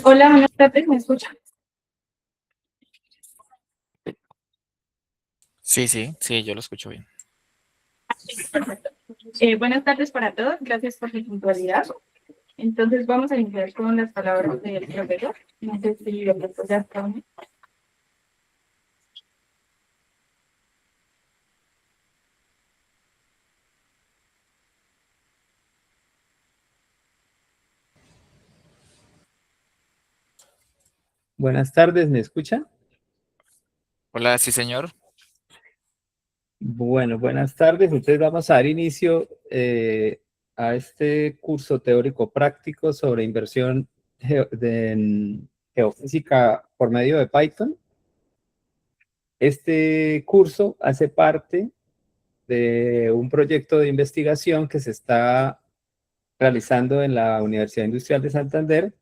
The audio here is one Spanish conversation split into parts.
Hola, buenas tardes, ¿me escuchan? Sí, yo lo escucho bien. Perfecto. Buenas tardes para todos, gracias por su puntualidad. Entonces vamos a iniciar con las palabras del profesor. No sé si el profesor ya está. Buenas tardes, ¿me escuchan? Hola, sí, señor. Bueno, buenas tardes. Entonces vamos a dar inicio a este curso teórico práctico sobre inversión en geofísica por medio de Python. Este curso hace parte de un proyecto de investigación que se está realizando en la Universidad Industrial de Santander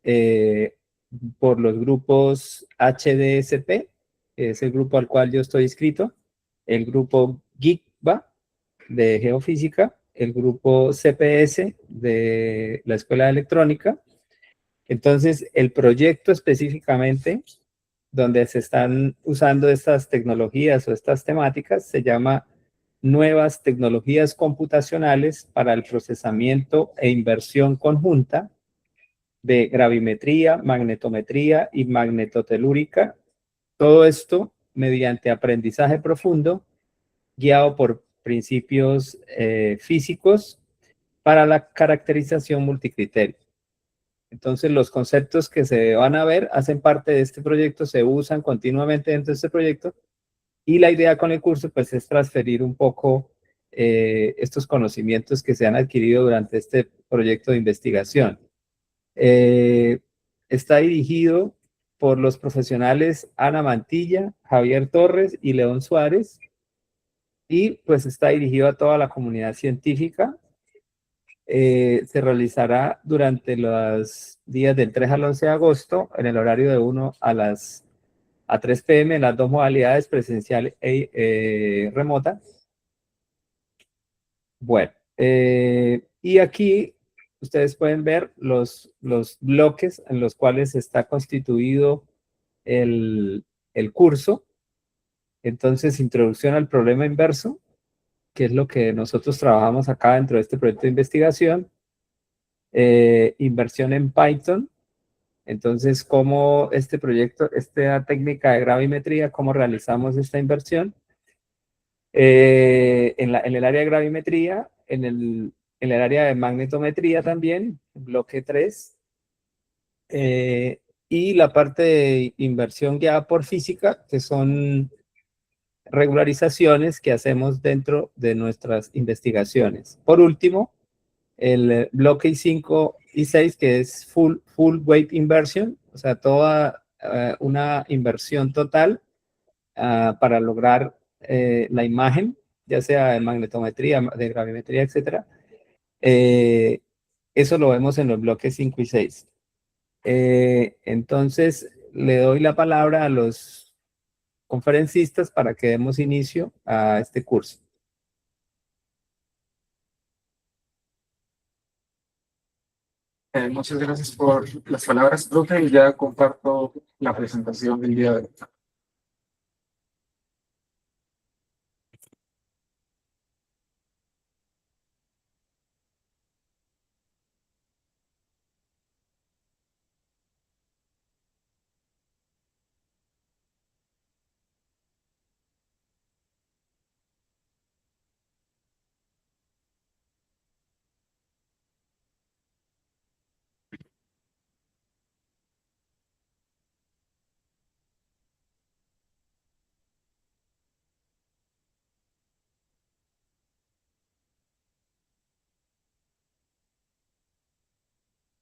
eh, por los grupos HDSP, que es el grupo al cual yo estoy inscrito, el grupo GIGBA de Geofísica, el grupo CPS de la Escuela de Electrónica. Entonces, el proyecto específicamente donde se están usando estas tecnologías o estas temáticas se llama Nuevas Tecnologías Computacionales para el Procesamiento e Inversión Conjunta de gravimetría, magnetometría y magnetotelúrica. Todo esto mediante aprendizaje profundo, guiado por principios físicos para la caracterización multicriterio. Entonces, los conceptos que se van a ver hacen parte de este proyecto, se usan continuamente dentro de este proyecto, y la idea con el curso pues es transferir un poco estos conocimientos que se han adquirido durante este proyecto de investigación. Está dirigido por los profesionales Ana Mantilla, Javier Torres y León Suárez, y pues está dirigido a toda la comunidad científica. Se realizará durante los días del 3 al 11 de agosto en el horario de 1 a 3 p.m. en las dos modalidades, presencial e remota. Bueno, y aquí ustedes pueden ver los bloques en los cuales está constituido el curso. Entonces, introducción al problema inverso, que es lo que nosotros trabajamos acá dentro de este proyecto de investigación. Inversión en Python. Entonces, cómo este proyecto, esta técnica de gravimetría, cómo realizamos esta inversión. En el área de gravimetría, en el área de magnetometría también, bloque 3, y la parte de inversión guiada por física, que son regularizaciones que hacemos dentro de nuestras investigaciones. Por último, el bloque 5 y 6, que es full weight inversion, o sea, toda una inversión total para lograr la imagen, ya sea de magnetometría, de gravimetría, etcétera. Eso lo vemos en los bloques 5 y 6. Entonces, le doy la palabra a los conferencistas para que demos inicio a este curso. Muchas gracias por las palabras, profe, y ya comparto la presentación del día de hoy.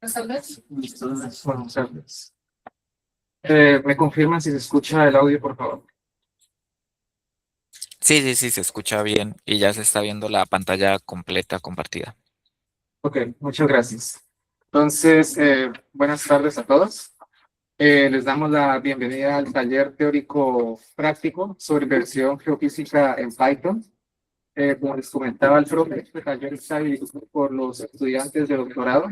Buenas tardes. ¿Me confirman si se escucha el audio, por favor? Sí, se escucha bien y ya se está viendo la pantalla completa compartida. Ok, muchas gracias. Entonces, buenas tardes a todos. Les damos la bienvenida al taller teórico práctico sobre inversión geofísica en Python. Como les comentaba el profe, este taller está dirigido por los estudiantes de doctorado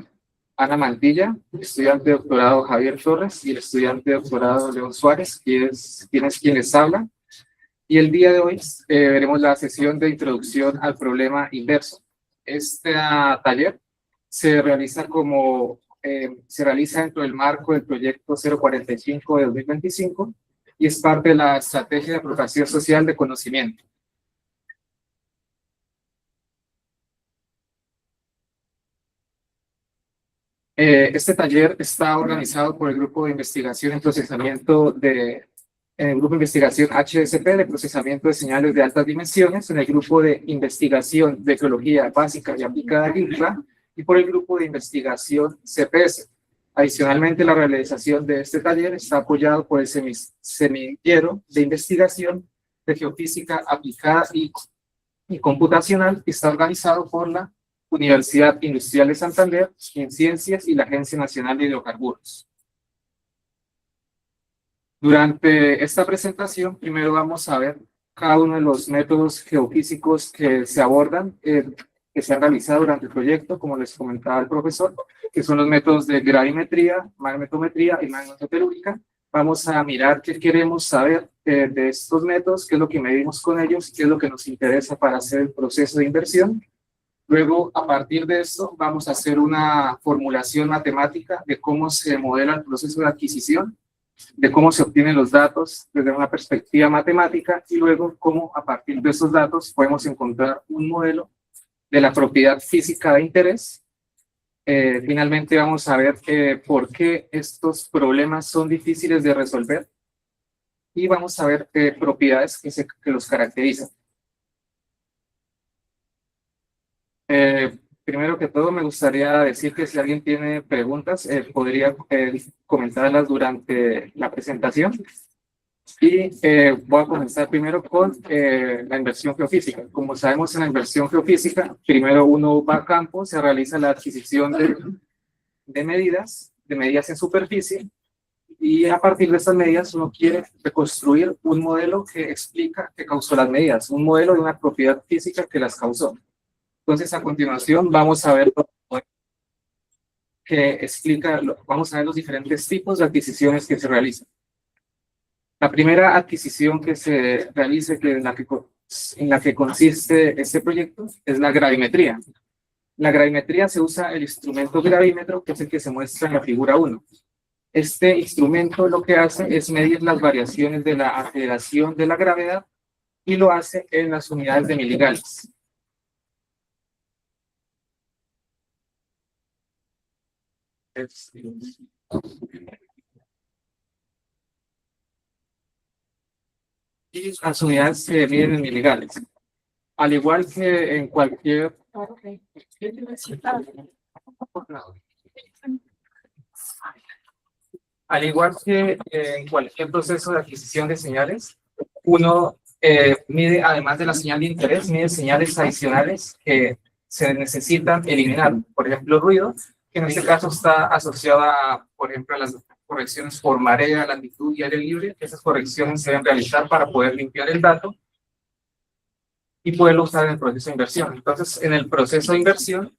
Ana Mantilla, estudiante de doctorado Javier Torres y el estudiante de doctorado León Suárez, quien es quien les habla. Y el día de hoy veremos la sesión de introducción al problema inverso. Este taller se realiza dentro del marco del proyecto 045 de 2025 y es parte de la estrategia de apropiación social de conocimiento. Este taller está organizado por el Grupo de Investigación en Procesamiento en el Grupo de Investigación HSP de Procesamiento de Señales de Altas Dimensiones, en el Grupo de Investigación de Geología Básica y Aplicada GINFRA y por el Grupo de Investigación CPS. Adicionalmente, la realización de este taller está apoyado por el Semillero de Investigación de Geofísica Aplicada y Computacional, que está organizado por la Universidad Industrial de Santander en Ciencias y la Agencia Nacional de Hidrocarburos. Durante esta presentación, primero vamos a ver cada uno de los métodos geofísicos que se abordan, que se han realizado durante el proyecto, como les comentaba el profesor, que son los métodos de gravimetría, magnetometría y magnetotelúrica. Vamos a mirar qué queremos saber de estos métodos, qué es lo que medimos con ellos, qué es lo que nos interesa para hacer el proceso de inversión. Luego, a partir de esto, vamos a hacer una formulación matemática de cómo se modela el proceso de adquisición, de cómo se obtienen los datos desde una perspectiva matemática y luego cómo a partir de esos datos podemos encontrar un modelo de la propiedad física de interés. Finalmente vamos a ver por qué estos problemas son difíciles de resolver y vamos a ver propiedades que los caracterizan. Primero que todo, me gustaría decir que si alguien tiene preguntas, podría comentarlas durante la presentación. Y voy a comenzar primero con la inversión geofísica. Como sabemos, en la inversión geofísica, primero uno va a campo, se realiza la adquisición de medidas en superficie, y a partir de estas medidas uno quiere reconstruir un modelo que explica qué causó las medidas, un modelo de una propiedad física que las causó. Entonces, a continuación, vamos a ver vamos a ver los diferentes tipos de adquisiciones que se realizan. La primera adquisición que se realiza, en la que consiste este proyecto, es la gravimetría. La gravimetría se usa el instrumento gravímetro, que es el que se muestra en la figura 1. Este instrumento lo que hace es medir las variaciones de la aceleración de la gravedad y lo hace en las unidades de miligales. Y las unidades se miden en miligales. Al igual que en cualquier... Al igual que en cualquier proceso de adquisición de señales, uno mide, además de la señal de interés, mide señales adicionales que se necesitan eliminar. Por ejemplo, ruido, que en este caso está asociada, por ejemplo, a las correcciones por marea, latitud y aire libre. Esas correcciones se deben realizar para poder limpiar el dato y poderlo usar en el proceso de inversión. Entonces, en el proceso de inversión,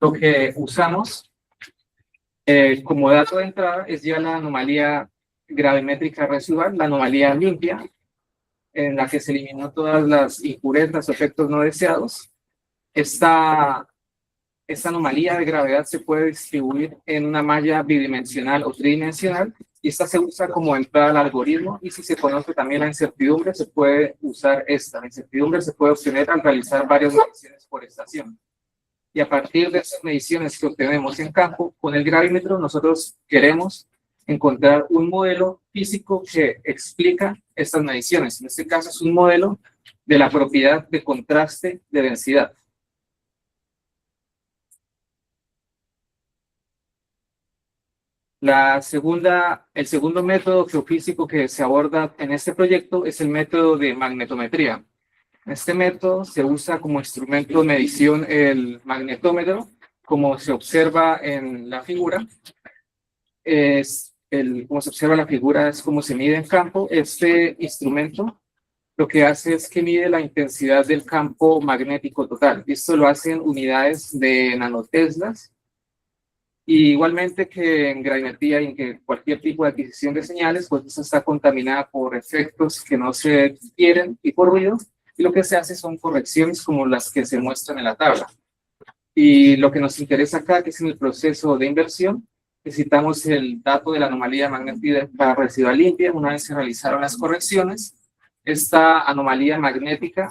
lo que usamos como dato de entrada es ya la anomalía gravimétrica residual, la anomalía limpia, en la que se eliminó todas las impurezas o efectos no deseados. Esta anomalía de gravedad se puede distribuir en una malla bidimensional o tridimensional, y esta se usa como entrada al algoritmo, y si se conoce también la incertidumbre, se puede usar esta. La incertidumbre se puede obtener al realizar varias mediciones por estación. Y a partir de esas mediciones que obtenemos en campo, con el gravímetro, nosotros queremos encontrar un modelo físico que explica estas mediciones. En este caso es un modelo de la propiedad de contraste de densidad. El segundo método geofísico que se aborda en este proyecto es el método de magnetometría. Este método se usa como instrumento de medición el magnetómetro, como se observa en la figura. Como se observa en la figura es como se mide en campo. Este instrumento lo que hace es que mide la intensidad del campo magnético total. Esto lo hace en unidades de nanoteslas. Y igualmente que en gravimetría y en que cualquier tipo de adquisición de señales, pues esta está contaminada por efectos que no se quieren y por ruido, y lo que se hace son correcciones como las que se muestran en la tabla. Y lo que nos interesa acá, que es en el proceso de inversión, necesitamos el dato de la anomalía magnética residual limpia. Una vez se realizaron las correcciones, esta anomalía magnética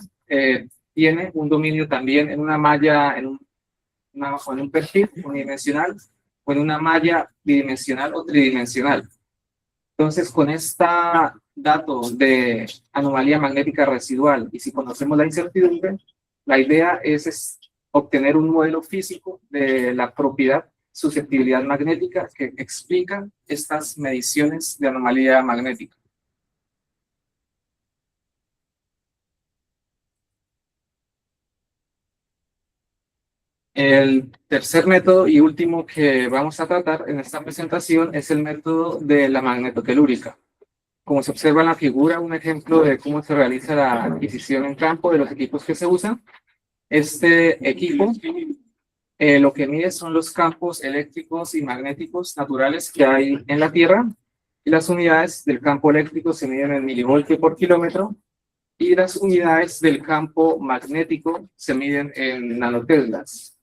tiene un dominio también en una malla, en un perfil unidimensional, o en una malla bidimensional o tridimensional. Entonces, con esta dato de anomalía magnética residual, y si conocemos la incertidumbre, la idea es obtener un modelo físico de la propiedad susceptibilidad magnética que explica estas mediciones de anomalía magnética. El tercer método y último que vamos a tratar en esta presentación es el método de la magnetotelúrica. Como se observa en la figura, un ejemplo de cómo se realiza la adquisición en campo de los equipos que se usan. Este equipo lo que mide son los campos eléctricos y magnéticos naturales que hay en la Tierra, y las unidades del campo eléctrico se miden en milivoltio por kilómetro, y las unidades del campo magnético se miden en nanoteslas.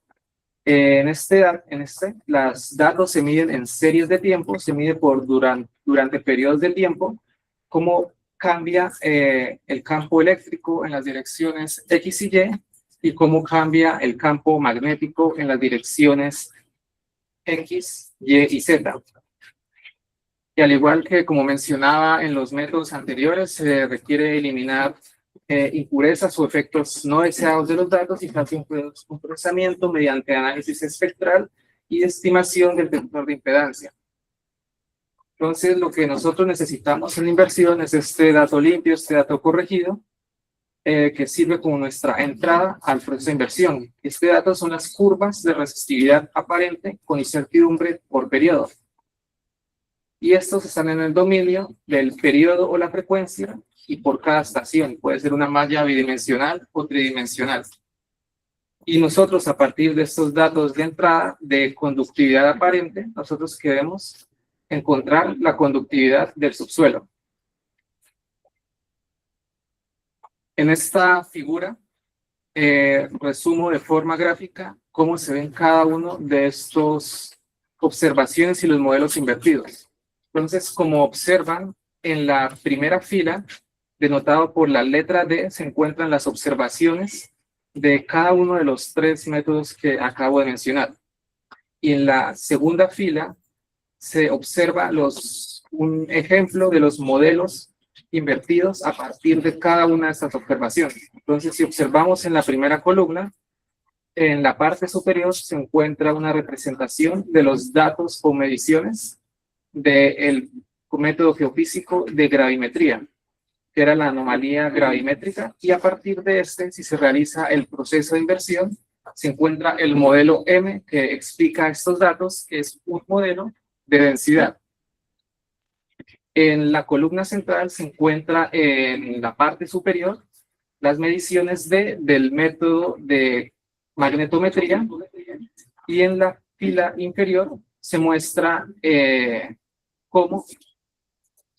Los datos se miden en series de tiempo, se mide durante periodos de tiempo, cómo cambia el campo eléctrico en las direcciones X y Y cómo cambia el campo magnético en las direcciones X, Y y Z. Y al igual que como mencionaba en los métodos anteriores, se requiere eliminar impurezas o efectos no deseados de los datos y hacer un procesamiento mediante análisis espectral y estimación del detector de impedancia. Entonces, lo que nosotros necesitamos en la inversión es este dato limpio, este dato corregido, que sirve como nuestra entrada al proceso de inversión. Este dato son las curvas de resistividad aparente con incertidumbre por periodo. Y estos están en el dominio del periodo o la frecuencia y por cada estación. Puede ser una malla bidimensional o tridimensional. Y nosotros, a partir de estos datos de entrada de conductividad aparente, nosotros queremos encontrar la conductividad del subsuelo. En esta figura resumo de forma gráfica cómo se ven cada uno de estos observaciones y los modelos invertidos. Entonces, como observan, en la primera fila, denotado por la letra D, se encuentran las observaciones de cada uno de los tres métodos que acabo de mencionar. Y en la segunda fila se observa un ejemplo de los modelos invertidos a partir de cada una de estas observaciones. Entonces, si observamos en la primera columna, en la parte superior se encuentra una representación de los datos o mediciones del método geofísico de gravimetría, que era la anomalía gravimétrica, y a partir de si se realiza el proceso de inversión, se encuentra el modelo M que explica estos datos, que es un modelo de densidad. En la columna central se encuentra en la parte superior las mediciones del método de magnetometría, y en la fila inferior se muestra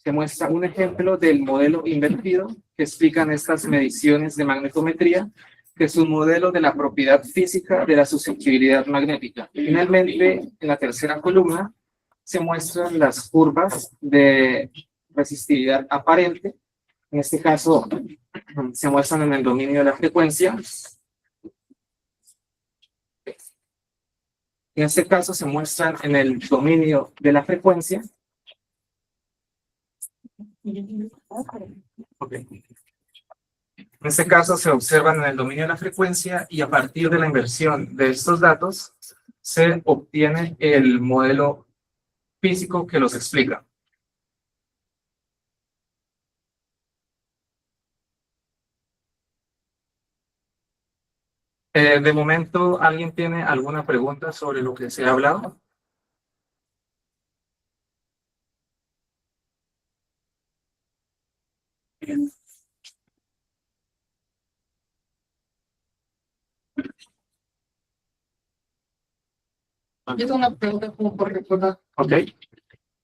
se muestra un ejemplo del modelo invertido que explican estas mediciones de magnetometría, que es un modelo de la propiedad física de la susceptibilidad magnética. Finalmente, en la tercera columna se muestran las curvas de resistividad aparente. En este caso, se muestran en el dominio de la frecuencia. En este caso, se muestran en el dominio de la frecuencia. Okay. En este caso, se observan en el dominio de la frecuencia, y a partir de la inversión de estos datos, se obtiene el modelo físico que los explica. De momento, ¿alguien tiene alguna pregunta sobre lo que se ha hablado? Yo tengo una pregunta como por recordar. Ok.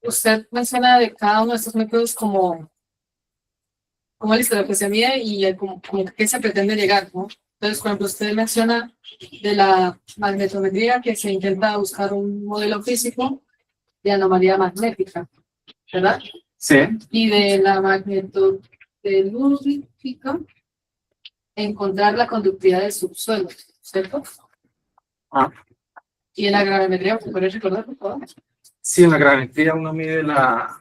Usted menciona de cada uno de estos métodos como listo, lo que se mide y como que qué se pretende llegar, ¿no? Entonces, por ejemplo, usted menciona de la magnetometría que se intenta buscar un modelo físico de anomalía magnética, ¿verdad? Sí. Y de la magnetotelúrica encontrar la conductividad del subsuelo, ¿cierto? Ah. Y en la gravimetría, ¿me puedes recordar, por favor? Sí, en la gravimetría uno mide la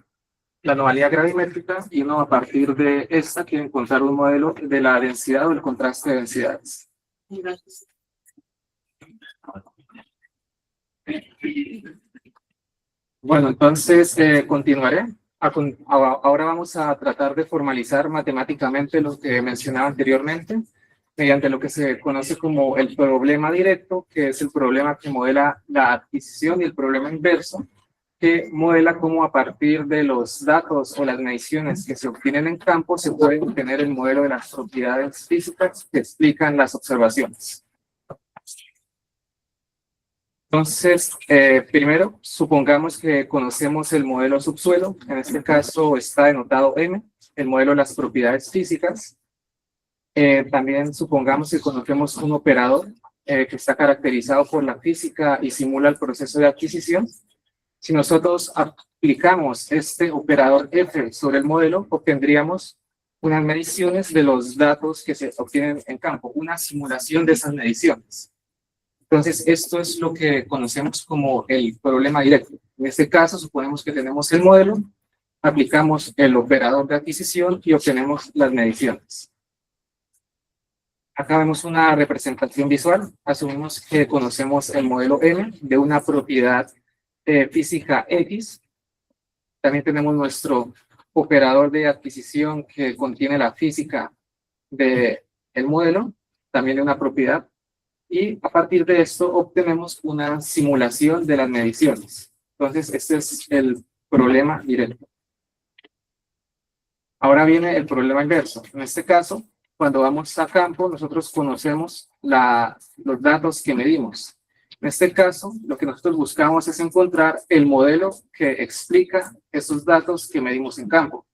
anomalía gravimétrica y uno a partir de esta quiere encontrar un modelo de la densidad o el contraste de densidades. Gracias. Bueno, entonces continuaré. Ahora vamos a tratar de formalizar matemáticamente lo que mencionaba anteriormente, mediante lo que se conoce como el problema directo, que es el problema que modela la adquisición, y el problema inverso, que modela cómo a partir de los datos o las mediciones que se obtienen en campo se puede obtener el modelo de las propiedades físicas que explican las observaciones. Entonces, primero, supongamos que conocemos el modelo subsuelo, en este caso está denotado M, el modelo de las propiedades físicas. También supongamos que conocemos un operador que está caracterizado por la física y simula el proceso de adquisición. Si nosotros aplicamos este operador F sobre el modelo, obtendríamos unas mediciones de los datos que se obtienen en campo, una simulación de esas mediciones. Entonces, esto es lo que conocemos como el problema directo. En este caso, suponemos que tenemos el modelo, aplicamos el operador de adquisición y obtenemos las mediciones. Acá vemos una representación visual. Asumimos que conocemos el modelo M de una propiedad física X. También tenemos nuestro operador de adquisición que contiene la física del modelo, también de una propiedad. Y a partir de esto obtenemos una simulación de las mediciones. Entonces, este es el problema directo. Ahora viene el problema inverso. En este caso, cuando vamos a campo, nosotros conocemos los datos que medimos. En este caso, lo que nosotros buscamos es encontrar el modelo que explica esos datos que medimos en campo.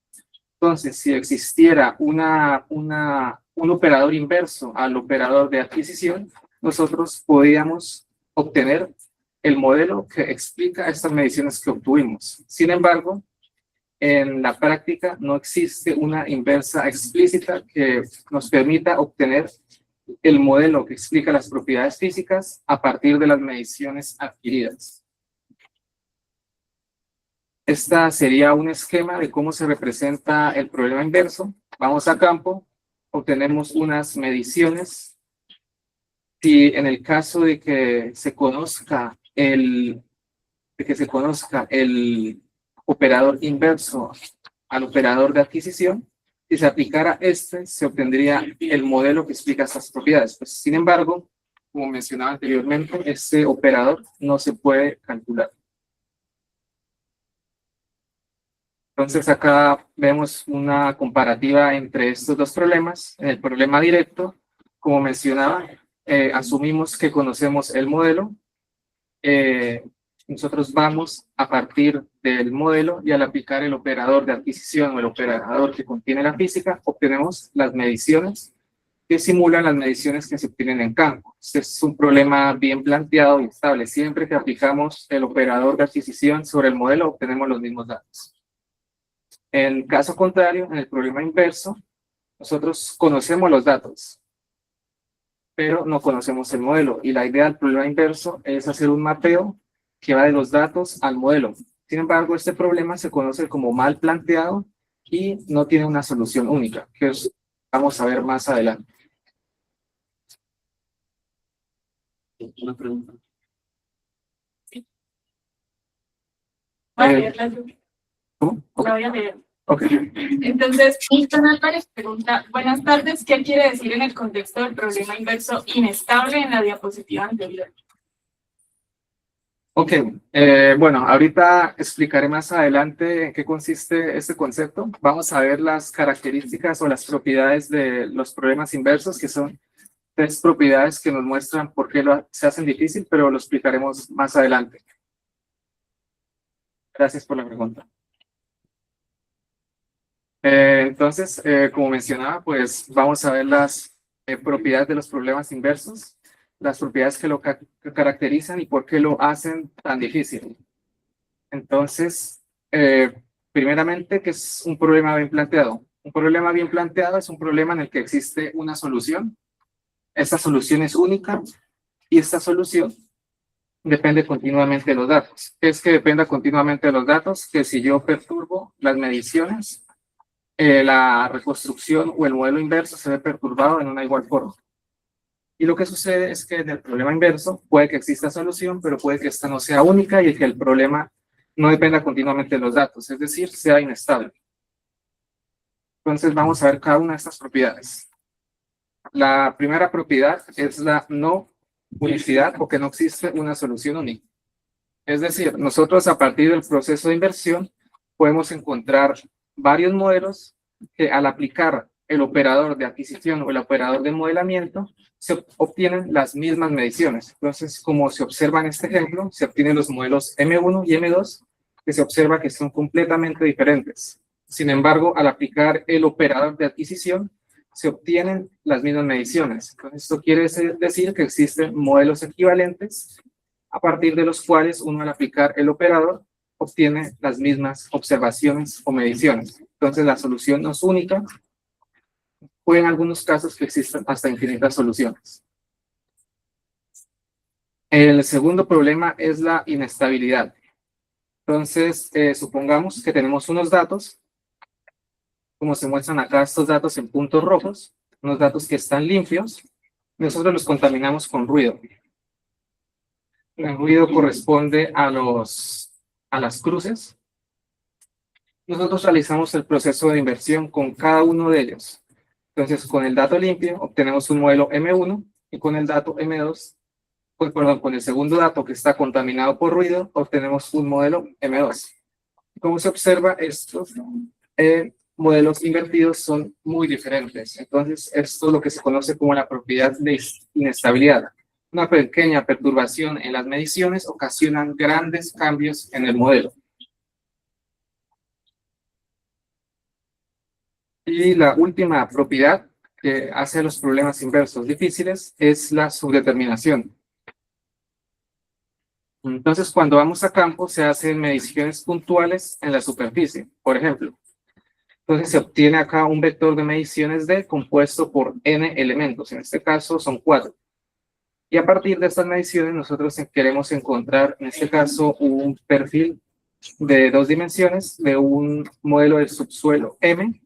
Entonces, si existiera un operador inverso al operador de adquisición, nosotros podíamos obtener el modelo que explica estas mediciones que obtuvimos. Sin embargo, en la práctica no existe una inversa explícita que nos permita obtener el modelo que explica las propiedades físicas a partir de las mediciones adquiridas. Esta sería un esquema de cómo se representa el problema inverso. Vamos a campo, obtenemos unas mediciones. Si en el caso de que se conozca el operador inverso al operador de adquisición, si se aplicara se obtendría el modelo que explica estas propiedades. Pues, sin embargo, como mencionaba anteriormente, este operador no se puede calcular. Entonces acá vemos una comparativa entre estos dos problemas. En el problema directo, como mencionaba, asumimos que conocemos el modelo. Nosotros vamos a partir del modelo y al aplicar el operador de adquisición o el operador que contiene la física, obtenemos las mediciones que simulan las mediciones que se obtienen en campo. Este es un problema bien planteado y estable. Siempre que aplicamos el operador de adquisición sobre el modelo, obtenemos los mismos datos. En caso contrario, en el problema inverso, nosotros conocemos los datos, pero no conocemos el modelo. Y la idea del problema inverso es hacer un mapeo que va de los datos al modelo. Sin embargo, este problema se conoce como mal planteado y no tiene una solución única, que vamos a ver más adelante. Una pregunta. ¿Cómo? La voy a leer. Ok. Entonces, Milton Álvarez pregunta, buenas tardes, ¿qué quiere decir en el contexto del problema inverso inestable en la diapositiva anterior? Ok, bueno, ahorita explicaré más adelante en qué consiste este concepto. Vamos a ver las características o las propiedades de los problemas inversos, que son tres propiedades que nos muestran por qué se hacen difícil, pero lo explicaremos más adelante. Gracias por la pregunta. Entonces, como mencionaba, pues vamos a ver las propiedades de los problemas inversos, las propiedades que lo que caracterizan y por qué lo hacen tan difícil. Entonces, primeramente, ¿qué es un problema bien planteado? Un problema bien planteado es un problema en el que existe una solución. Esta solución es única y esta solución depende continuamente de los datos. ¿Qué es que dependa continuamente de los datos? Que si yo perturbo las mediciones, la reconstrucción o el modelo inverso se ve perturbado en una igual forma. Y lo que sucede es que en el problema inverso puede que exista solución, pero puede que esta no sea única y que el problema no dependa continuamente de los datos, es decir, sea inestable. Entonces vamos a ver cada una de estas propiedades. La primera propiedad es la no unicidad o que no existe una solución única. Es decir, nosotros a partir del proceso de inversión podemos encontrar varios modelos que al aplicar el operador de adquisición o el operador de modelamiento se obtienen las mismas mediciones. Entonces, como se observa en este ejemplo, se obtienen los modelos M1 y M2 que se observa que son completamente diferentes. Sin embargo, al aplicar el operador de adquisición, se obtienen las mismas mediciones. Entonces, esto quiere decir que existen modelos equivalentes a partir de los cuales uno al aplicar el operador obtiene las mismas observaciones o mediciones. Entonces, la solución no es única. Puede en algunos casos que existan hasta infinitas soluciones. El segundo problema es la inestabilidad. Entonces, supongamos que tenemos unos datos, como se muestran acá estos datos en puntos rojos, unos datos que están limpios, nosotros los contaminamos con ruido. El ruido corresponde a las cruces. Nosotros realizamos el proceso de inversión con cada uno de ellos. Entonces, con el dato limpio obtenemos un modelo M1 y con el dato M2, pues, perdón, con el segundo dato que está contaminado por ruido, obtenemos un modelo M2. Como se observa, estos modelos invertidos son muy diferentes. Entonces, esto es lo que se conoce como la propiedad de inestabilidad. Una pequeña perturbación en las mediciones ocasionan grandes cambios en el modelo. Y la última propiedad que hace los problemas inversos difíciles es la subdeterminación. Entonces, cuando vamos a campo, se hacen mediciones puntuales en la superficie, por ejemplo. Entonces, se obtiene acá un vector de mediciones D compuesto por n elementos. En este caso, son 4. Y a partir de estas mediciones, nosotros queremos encontrar, en este caso, un perfil de 2 dimensiones de un modelo del subsuelo M.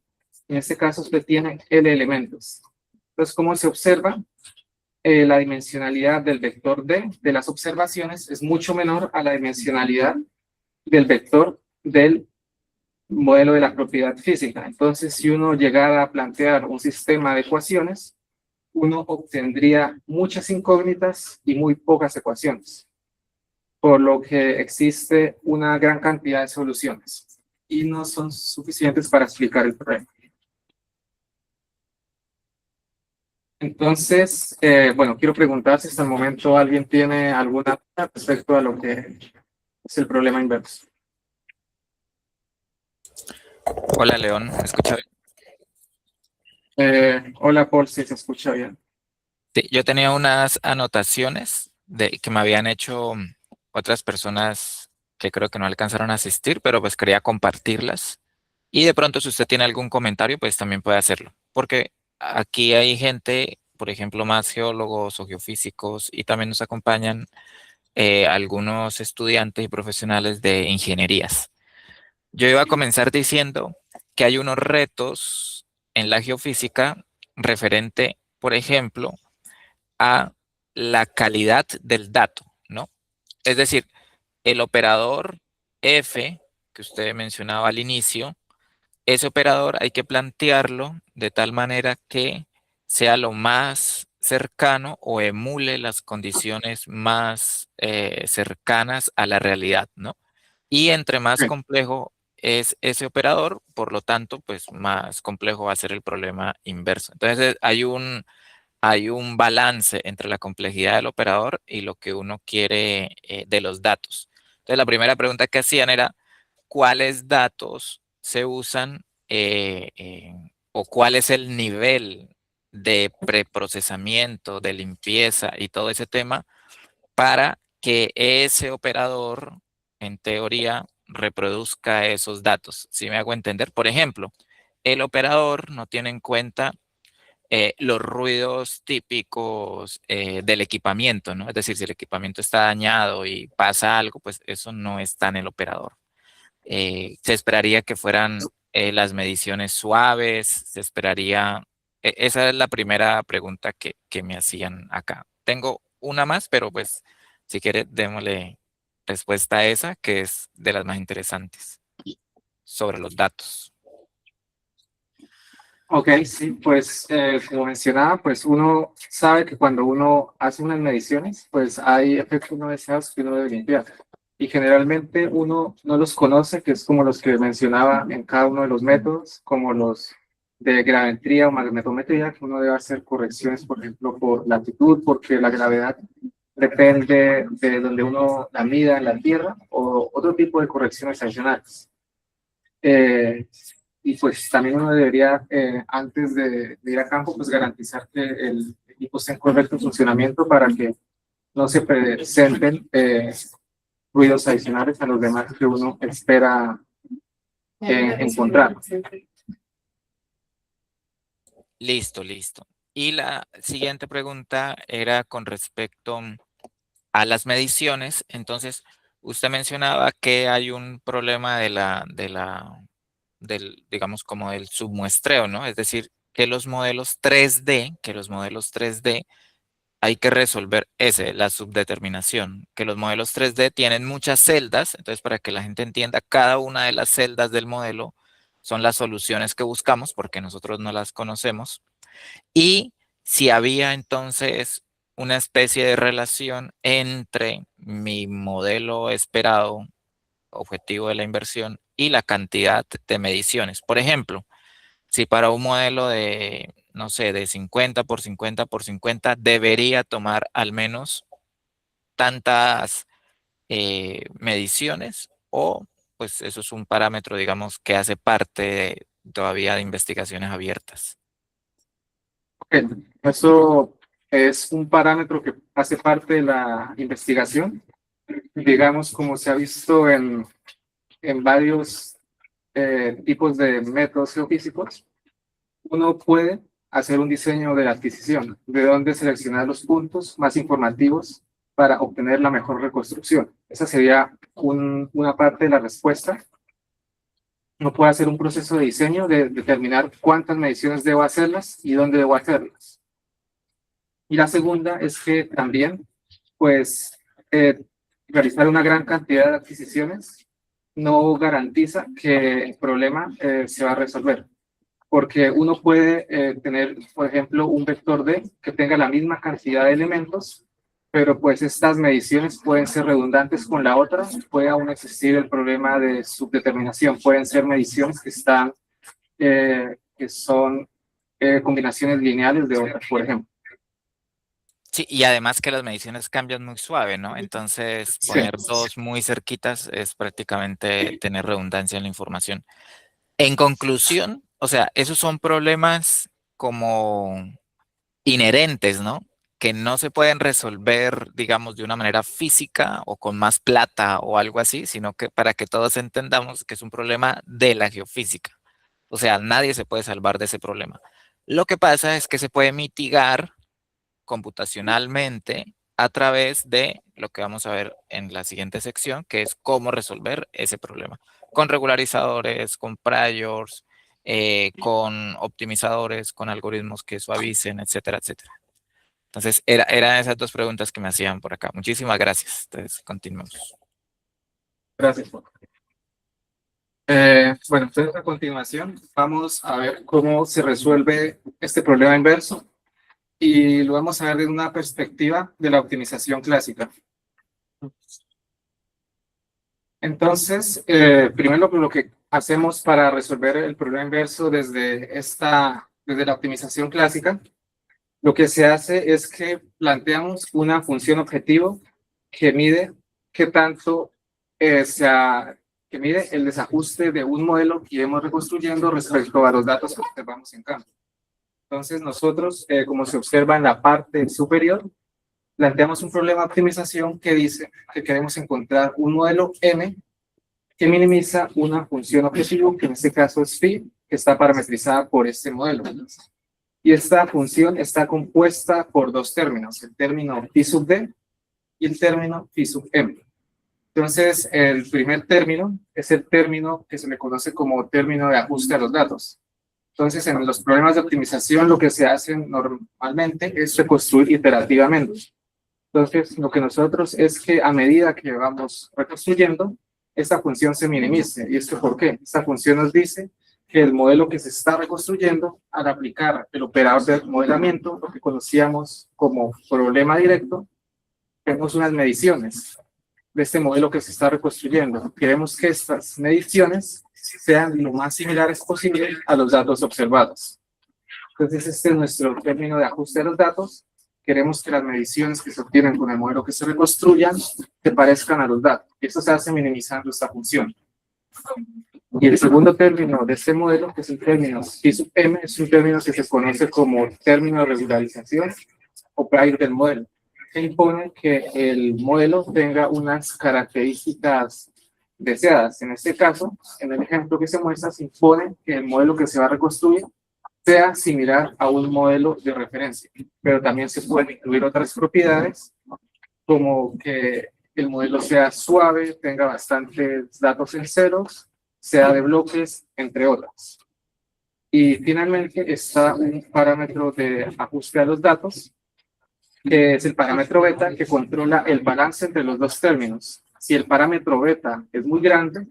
En este caso, usted tiene L elementos. Entonces, como se observa, la dimensionalidad del vector D de las observaciones es mucho menor a la dimensionalidad del vector del modelo de la propiedad física. Entonces, si uno llegara a plantear un sistema de ecuaciones, uno obtendría muchas incógnitas y muy pocas ecuaciones, por lo que existe una gran cantidad de soluciones y no son suficientes para explicar el problema. Entonces, bueno, quiero preguntar si hasta el momento alguien tiene alguna duda respecto a lo que es el problema inverso. Hola, León, ¿me escucha bien? Hola, Paul, si se escucha bien. Sí, yo tenía unas anotaciones que me habían hecho otras personas que creo que no alcanzaron a asistir, pero pues quería compartirlas. Y de pronto, si usted tiene algún comentario, pues también puede hacerlo. Porque aquí hay gente, por ejemplo, más geólogos o geofísicos, y también nos acompañan algunos estudiantes y profesionales de ingenierías. Yo iba a comenzar diciendo que hay unos retos en la geofísica referente, por ejemplo, a la calidad del dato, ¿no? Es decir, el operador F que usted mencionaba al inicio, ese operador hay que plantearlo de tal manera que sea lo más cercano o emule las condiciones más cercanas a la realidad, ¿no? Y entre más Sí. complejo es ese operador, por lo tanto, pues más complejo va a ser el problema inverso. Entonces, hay un balance entre la complejidad del operador y lo que uno quiere de los datos. Entonces, la primera pregunta que hacían era, ¿cuáles datos se usan o cuál es el nivel de preprocesamiento, de limpieza y todo ese tema para que ese operador, en teoría, reproduzca esos datos? ¿Sí me hago entender? Por ejemplo, el operador no tiene en cuenta los ruidos típicos del equipamiento, ¿no? Es decir, si el equipamiento está dañado y pasa algo, pues eso no está en el operador. Se esperaría que fueran las mediciones suaves, se esperaría, esa es la primera pregunta que me hacían acá. Tengo una más, pero pues si quiere démosle respuesta a esa, que es de las más interesantes, sobre los datos. Ok, sí, pues como mencionaba, pues uno sabe que cuando uno hace unas mediciones, pues hay efectos no deseados que uno debe limpiar. Y generalmente uno no los conoce, que es como los que mencionaba en cada uno de los métodos, como los de gravimetría o magnetometría, que uno debe hacer correcciones, por ejemplo, por latitud, porque la gravedad depende de donde uno la mida en la Tierra, o otro tipo de correcciones adicionales. Y pues también uno debería, antes de ir a campo, pues garantizar que el equipo esté en correcto funcionamiento para que no se presenten ruidos adicionales a los demás que uno espera encontrar. Listo, listo. Y la siguiente pregunta era con respecto a las mediciones. Entonces, usted mencionaba que hay un problema del, digamos, como del submuestreo, ¿no? Es decir, que los modelos 3D hay que resolver la subdeterminación, que los modelos 3D tienen muchas celdas. Entonces, para que la gente entienda, cada una de las celdas del modelo son las soluciones que buscamos porque nosotros no las conocemos. Y si había entonces una especie de relación entre mi modelo esperado, objetivo de la inversión, y la cantidad de mediciones. Por ejemplo, si para un modelo de, no sé, de 50 por 50 por 50, debería tomar al menos tantas mediciones, o pues eso es un parámetro, digamos, que hace parte todavía de investigaciones abiertas. Ok, eso es un parámetro que hace parte de la investigación, digamos, como se ha visto en varios tipos de métodos geofísicos. Uno puede hacer un diseño de adquisición, de dónde seleccionar los puntos más informativos para obtener la mejor reconstrucción. Esa sería una parte de la respuesta. Uno puede hacer un proceso de diseño de determinar cuántas mediciones debo hacerlas y dónde debo hacerlas. Y la segunda es que también, pues, realizar una gran cantidad de adquisiciones no garantiza que el problema se va a resolver. Porque uno puede tener, por ejemplo, un vector D que tenga la misma cantidad de elementos, pero pues estas mediciones pueden ser redundantes con la otra, puede aún existir el problema de subdeterminación, pueden ser mediciones que son combinaciones lineales de otras, por ejemplo. Sí, y además que las mediciones cambian muy suave, ¿no? Entonces, Sí. poner dos muy cerquitas es prácticamente tener redundancia en la información. En conclusión, o sea, esos son problemas como inherentes, ¿no? Que no se pueden resolver, digamos, de una manera física o con más plata o algo así, sino que para que todos entendamos que es un problema de la geofísica. O sea, nadie se puede salvar de ese problema. Lo que pasa es que se puede mitigar computacionalmente a través de lo que vamos a ver en la siguiente sección, que es cómo resolver ese problema. Con regularizadores, con priors, con optimizadores, con algoritmos que suavicen, etcétera, etcétera. Entonces, eran esas dos preguntas que me hacían por acá. Muchísimas gracias. Entonces, continuemos. Gracias. Bueno, entonces a continuación vamos a ver cómo se resuelve este problema inverso y lo vamos a ver desde una perspectiva de la optimización clásica. Entonces, primero lo que hacemos para resolver el problema inverso desde la optimización clásica Lo que se hace es que planteamos una función objetivo que mide qué tanto que mide el desajuste de un modelo que iremos reconstruyendo respecto a los datos que observamos en campo. Entonces nosotros, como se observa en la parte superior, planteamos un problema de optimización que dice que queremos encontrar un modelo M que minimiza una función objetivo, que en este caso es phi, que está parametrizada por este modelo. Y esta función está compuesta por dos términos, el término phi sub d y el término phi sub m. Entonces, el primer término es el término que se le conoce como término de ajuste a los datos. Entonces, en los problemas de optimización, lo que se hace normalmente es reconstruir iterativamente. Entonces, lo que nosotros es que a medida que vamos reconstruyendo, esta función se minimice. ¿Y esto por qué? Esta función nos dice que el modelo que se está reconstruyendo, al aplicar el operador de modelamiento, lo que conocíamos como problema directo, tenemos unas mediciones de este modelo que se está reconstruyendo. Queremos que estas mediciones sean lo más similares posible a los datos observados. Entonces, este es nuestro término de ajuste de los datos. Queremos que las mediciones que se obtienen con el modelo que se reconstruyan se parezcan a los datos. Esto se hace minimizando esta función. Y el segundo término de este modelo, que es el término phi sub m, es un término que se conoce como término de regularización o prior del modelo, que impone que el modelo tenga unas características deseadas. En este caso, en el ejemplo que se muestra, se impone que el modelo que se va a reconstruir sea similar a un modelo de referencia, pero también se pueden incluir otras propiedades, como que el modelo sea suave, tenga bastantes datos en ceros, sea de bloques, entre otras. Y finalmente está un parámetro de ajuste a los datos, que es el parámetro beta, que controla el balance entre los dos términos. Si el parámetro beta es muy grande,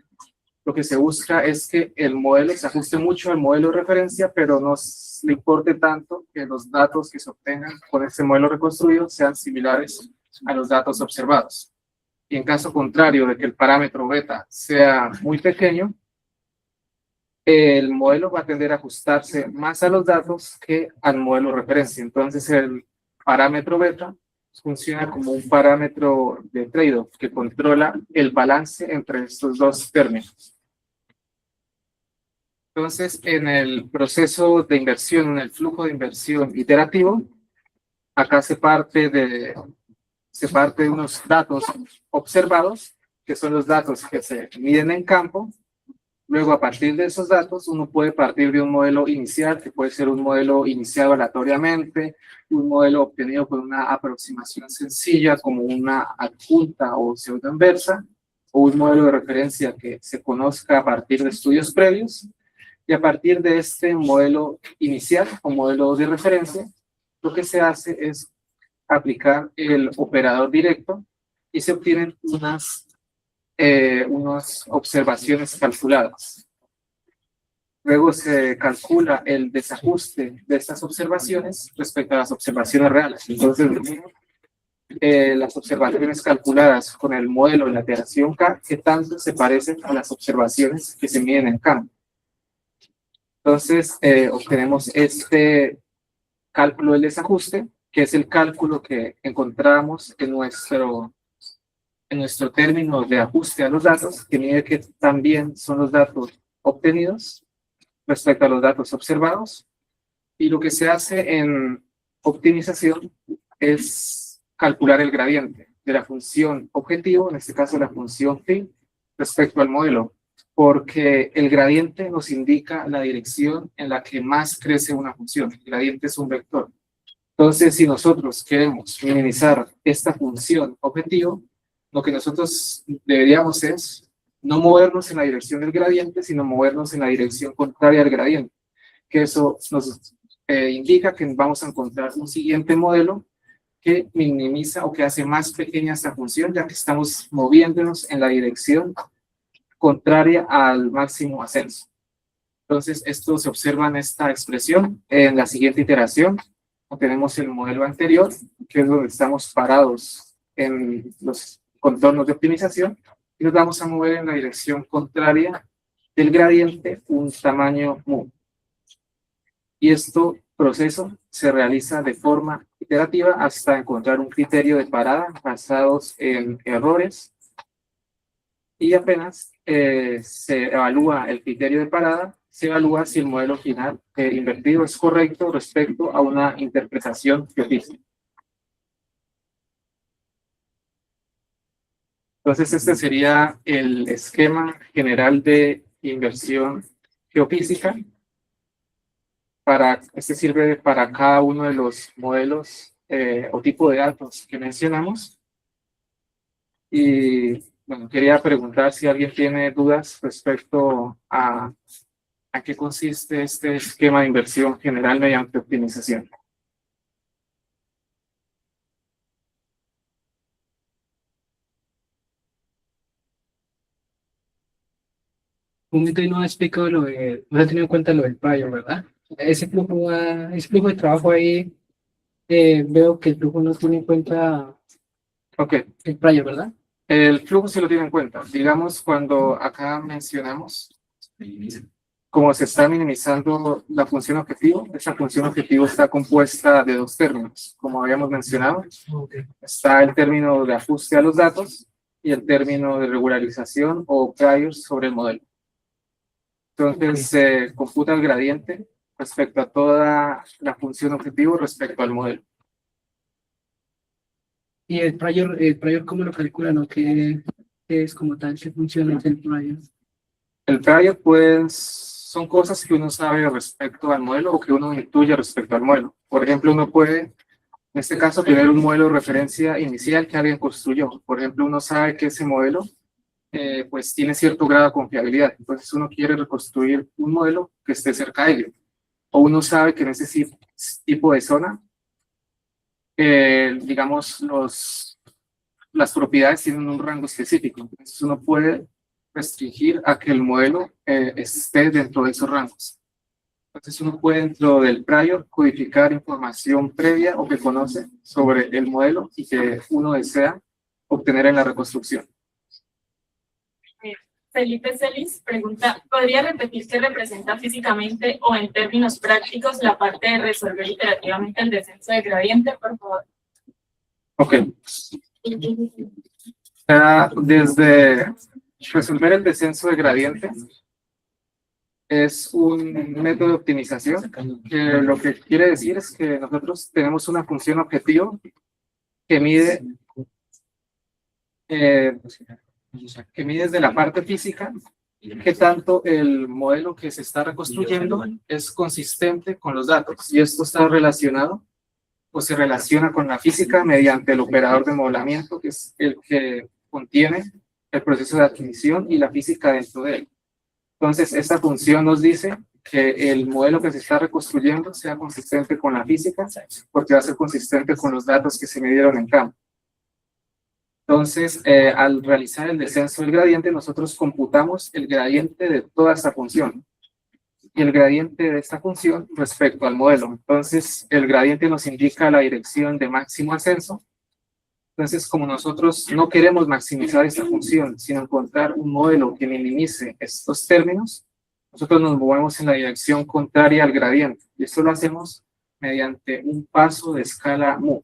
lo que se busca es que el modelo se ajuste mucho al modelo de referencia, pero no le importe tanto que los datos que se obtengan con este modelo reconstruido sean similares a los datos observados. Y en caso contrario de que el parámetro beta sea muy pequeño, el modelo va a tender a ajustarse más a los datos que al modelo de referencia. Entonces, el parámetro beta funciona como un parámetro de trade-off que controla el balance entre estos dos términos. Entonces, en el proceso de inversión, en el flujo de inversión iterativo, acá se parte de unos datos observados, que son los datos que se miden en campo. Luego, a partir de esos datos, uno puede partir de un modelo inicial, que puede ser un modelo iniciado aleatoriamente, un modelo obtenido por una aproximación sencilla, como una adjunta o pseudoinversa, o un modelo de referencia que se conozca a partir de estudios previos. Y a partir de este modelo inicial o modelo de referencia, lo que se hace es aplicar el operador directo y se obtienen unas observaciones calculadas. Luego se calcula el desajuste de estas observaciones respecto a las observaciones reales. Entonces, las observaciones calculadas con el modelo de la iteración K, que tanto se parecen a las observaciones que se miden en campo. Entonces, obtenemos este cálculo del desajuste, que es el cálculo que encontramos en nuestro término de ajuste a los datos, que mide que también son los datos obtenidos respecto a los datos observados. Y lo que se hace en optimización es calcular el gradiente de la función objetivo, en este caso la función phi, respecto al modelo, porque el gradiente nos indica la dirección en la que más crece una función. El gradiente es un vector. Entonces, si nosotros queremos minimizar esta función objetivo, lo que nosotros deberíamos es no movernos en la dirección del gradiente, sino movernos en la dirección contraria al gradiente, que eso nos indica que vamos a encontrar un siguiente modelo que minimiza o que hace más pequeña esta función, ya que estamos moviéndonos en la dirección contraria al máximo ascenso. Entonces, esto se observa en esta expresión. En la siguiente iteración, tenemos el modelo anterior, que es donde estamos parados en los contornos de optimización, y nos vamos a mover en la dirección contraria del gradiente, un tamaño mu. Y esto proceso se realiza de forma iterativa hasta encontrar un criterio de parada basados en errores y apenas se evalúa el criterio de parada, se evalúa si el modelo final invertido es correcto respecto a una interpretación geofísica. Entonces, este sería el esquema general de inversión geofísica. Este sirve para cada uno de los modelos o tipo de datos que mencionamos. Y bueno, quería preguntar si alguien tiene dudas respecto a qué consiste este esquema de inversión general mediante optimización. Un momento y no ha explicado no ha tenido en cuenta lo del prior, ¿verdad? Ese flujo de trabajo ahí, veo que el flujo no tiene en cuenta Ok, el prior, ¿verdad? el flujo sí lo tiene en cuenta. Digamos, cuando acá mencionamos como se está minimizando la función objetivo, esa función objetivo está compuesta de dos términos, como habíamos mencionado. Está el término de ajuste a los datos y el término de regularización o prior sobre el modelo. Entonces se computa el gradiente respecto a toda la función objetivo respecto al modelo. Y el prior, ¿cómo lo calculan o qué es como tal? ¿Qué funciona el prior? El prior, pues, son cosas que uno sabe respecto al modelo o que uno intuye respecto al modelo. Por ejemplo, uno puede, en este caso, tener un modelo de referencia inicial que alguien construyó. Por ejemplo, uno sabe que ese modelo pues tiene cierto grado de confiabilidad. Entonces uno quiere reconstruir un modelo que esté cerca de ello. O uno sabe que en ese tipo de zona, digamos, las propiedades tienen un rango específico. Entonces uno puede restringir a que el modelo esté dentro de esos rangos. Entonces uno puede dentro del prior codificar información previa o que conoce sobre el modelo y que uno desea obtener en la reconstrucción. Felipe Celis pregunta, ¿podría repetir qué representa físicamente o en términos prácticos la parte de resolver iterativamente el descenso de gradiente, por favor? Ok. Desde resolver el descenso de gradiente es un método de optimización que lo que quiere decir es que nosotros tenemos una función objetivo que mide desde la parte física qué tanto el modelo que se está reconstruyendo es consistente con los datos. Y esto está relacionado o se relaciona con la física mediante el operador de modelamiento, que es el que contiene el proceso de adquisición y la física dentro de él. Entonces, esta función nos dice que el modelo que se está reconstruyendo sea consistente con la física, porque va a ser consistente con los datos que se midieron en campo. Entonces, al realizar el descenso del gradiente, nosotros computamos el gradiente de toda esta función y el gradiente de esta función respecto al modelo. Entonces, el gradiente nos indica la dirección de máximo ascenso. Entonces, como nosotros no queremos maximizar esta función, sino encontrar un modelo que minimice estos términos, nosotros nos movemos en la dirección contraria al gradiente. Y esto lo hacemos mediante un paso de escala mu.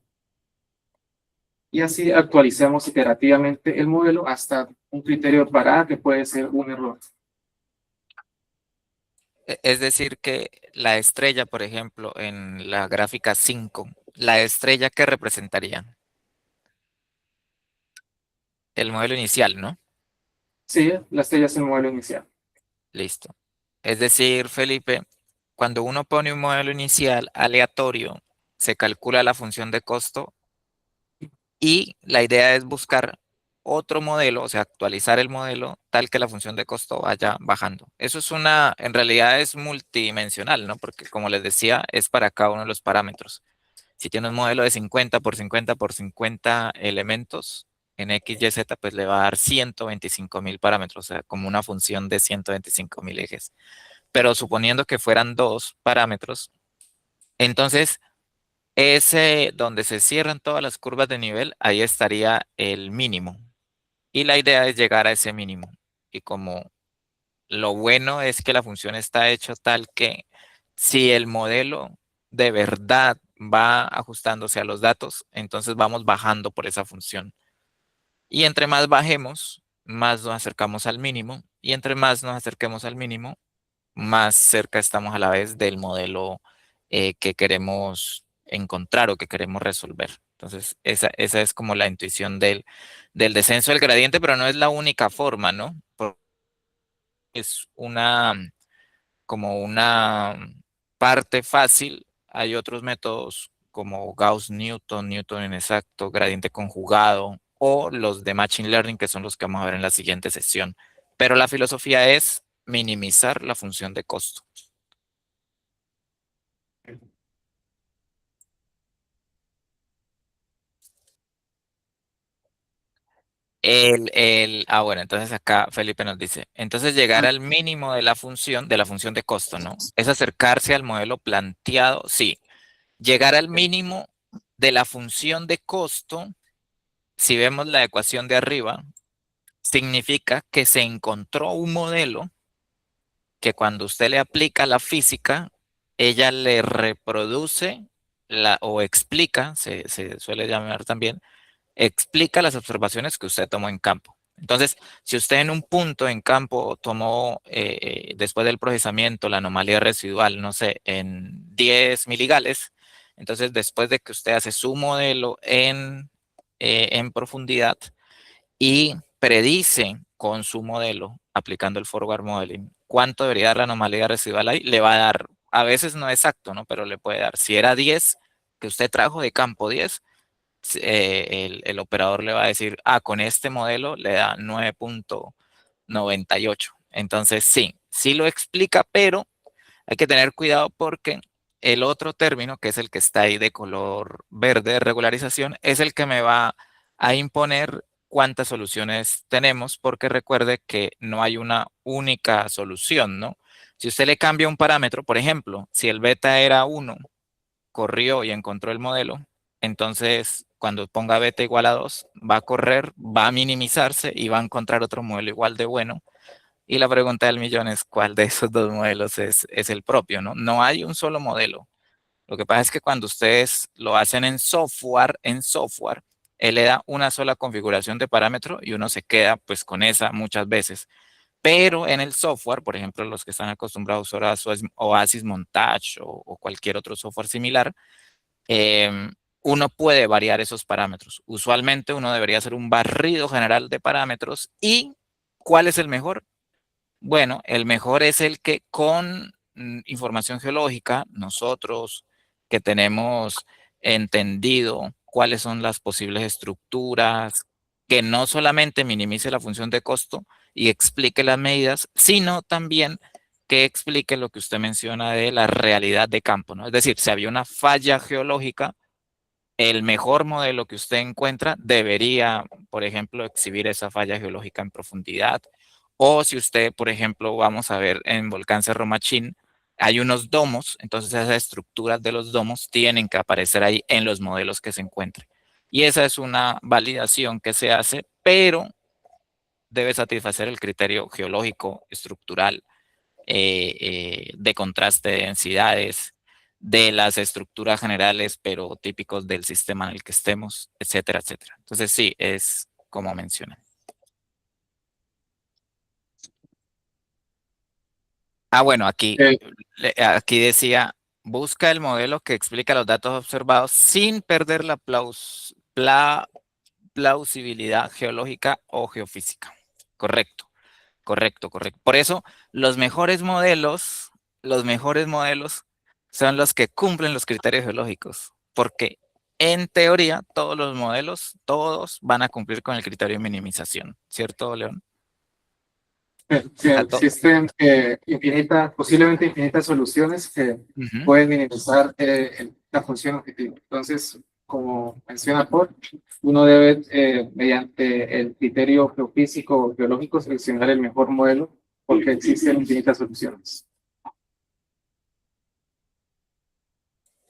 Y así actualizamos iterativamente el modelo hasta un criterio de parada que puede ser un error. Es decir, que la estrella, por ejemplo, en la gráfica 5, la estrella que representaría el modelo inicial, ¿no? Sí, la estrella es el modelo inicial. Listo. Es decir, Felipe, cuando uno pone un modelo inicial aleatorio, se calcula la función de costo y la idea es buscar otro modelo, o sea, actualizar el modelo tal que la función de costo vaya bajando. Eso es en realidad es multidimensional, ¿no? Porque como les decía, es para cada uno de los parámetros. Si tiene un modelo de 50 por 50 por 50 elementos, en X, Y, Z, pues le va a dar 125.000 parámetros, o sea, como una función de 125.000 ejes. Pero suponiendo que fueran dos parámetros, entonces ese donde se cierran todas las curvas de nivel, ahí estaría el mínimo. Y la idea es llegar a ese mínimo. Y como lo bueno es que la función está hecho tal que si el modelo de verdad va ajustándose a los datos, entonces vamos bajando por esa función. Y entre más bajemos, más nos acercamos al mínimo. Y entre más nos acerquemos al mínimo, más cerca estamos a la vez del modelo que queremos encontrar o que queremos resolver. Entonces, esa es como la intuición del descenso del gradiente, pero no es la única forma, ¿no? Es como una parte fácil. Hay otros métodos como Gauss-Newton, Newton inexacto, gradiente conjugado o los de Machine Learning, que son los que vamos a ver en la siguiente sesión. Pero la filosofía es minimizar la función de costo. Bueno, entonces acá Felipe nos dice, entonces llegar al mínimo de la función de costo, ¿no? Es acercarse al modelo planteado, sí. Llegar al mínimo de la función de costo, si vemos la ecuación de arriba, significa que se encontró un modelo que cuando usted le aplica la física, ella le reproduce o explica, se suele llamar también, explica las observaciones que usted tomó en campo. Entonces, si usted en un punto en campo tomó, después del procesamiento, la anomalía residual, no sé, en 10 miligales, entonces después de que usted hace su modelo en profundidad y predice con su modelo, aplicando el forward modeling, cuánto debería dar la anomalía residual ahí, le va a dar, a veces no exacto, ¿no? Pero le puede dar, si era 10, que usted trajo de campo 10, el operador le va a decir, con este modelo le da 9.98. Entonces, sí lo explica, pero hay que tener cuidado porque el otro término, que es el que está ahí de color verde de regularización, es el que me va a imponer cuántas soluciones tenemos, porque recuerde que no hay una única solución, ¿no? Si usted le cambia un parámetro, por ejemplo, si el beta era 1, corrió y encontró el modelo, entonces cuando ponga beta igual a 2, va a correr, va a minimizarse y va a encontrar otro modelo igual de bueno. Y la pregunta del millón es cuál de esos dos modelos es el propio, ¿no? No hay un solo modelo. Lo que pasa es que cuando ustedes lo hacen en software, él le da una sola configuración de parámetro y uno se queda pues con esa muchas veces. Pero en el software, por ejemplo, los que están acostumbrados a usar Oasis Montage o cualquier otro software similar, uno puede variar esos parámetros. Usualmente uno debería hacer un barrido general de parámetros. ¿Y cuál es el mejor? Bueno, el mejor es el que con información geológica, nosotros que tenemos entendido cuáles son las posibles estructuras, que no solamente minimice la función de costo y explique las medidas, sino también que explique lo que usted menciona de la realidad de campo, ¿no? Es decir, si había una falla geológica, el mejor modelo que usted encuentra debería, por ejemplo, exhibir esa falla geológica en profundidad. O si usted, por ejemplo, vamos a ver en Volcán Cerro Machín, hay unos domos, entonces esas estructuras de los domos tienen que aparecer ahí en los modelos que se encuentren. Y esa es una validación que se hace, pero debe satisfacer el criterio geológico, estructural, de contraste de densidades, de las estructuras generales, pero típicos del sistema en el que estemos, etcétera, etcétera. Entonces, sí, es como mencioné. Bueno, aquí decía, busca el modelo que explica los datos observados sin perder la plausibilidad geológica o geofísica. Correcto. Correcto. Por eso, los mejores modelos son los que cumplen los criterios geológicos, porque en teoría todos los modelos, todos van a cumplir con el criterio de minimización, ¿cierto, León? Sí, existen posiblemente infinitas soluciones que Ujú. pueden minimizar la función objetivo. Entonces, como menciona Paul, uno debe, mediante el criterio geofísico o geológico, seleccionar el mejor modelo porque existen infinitas soluciones.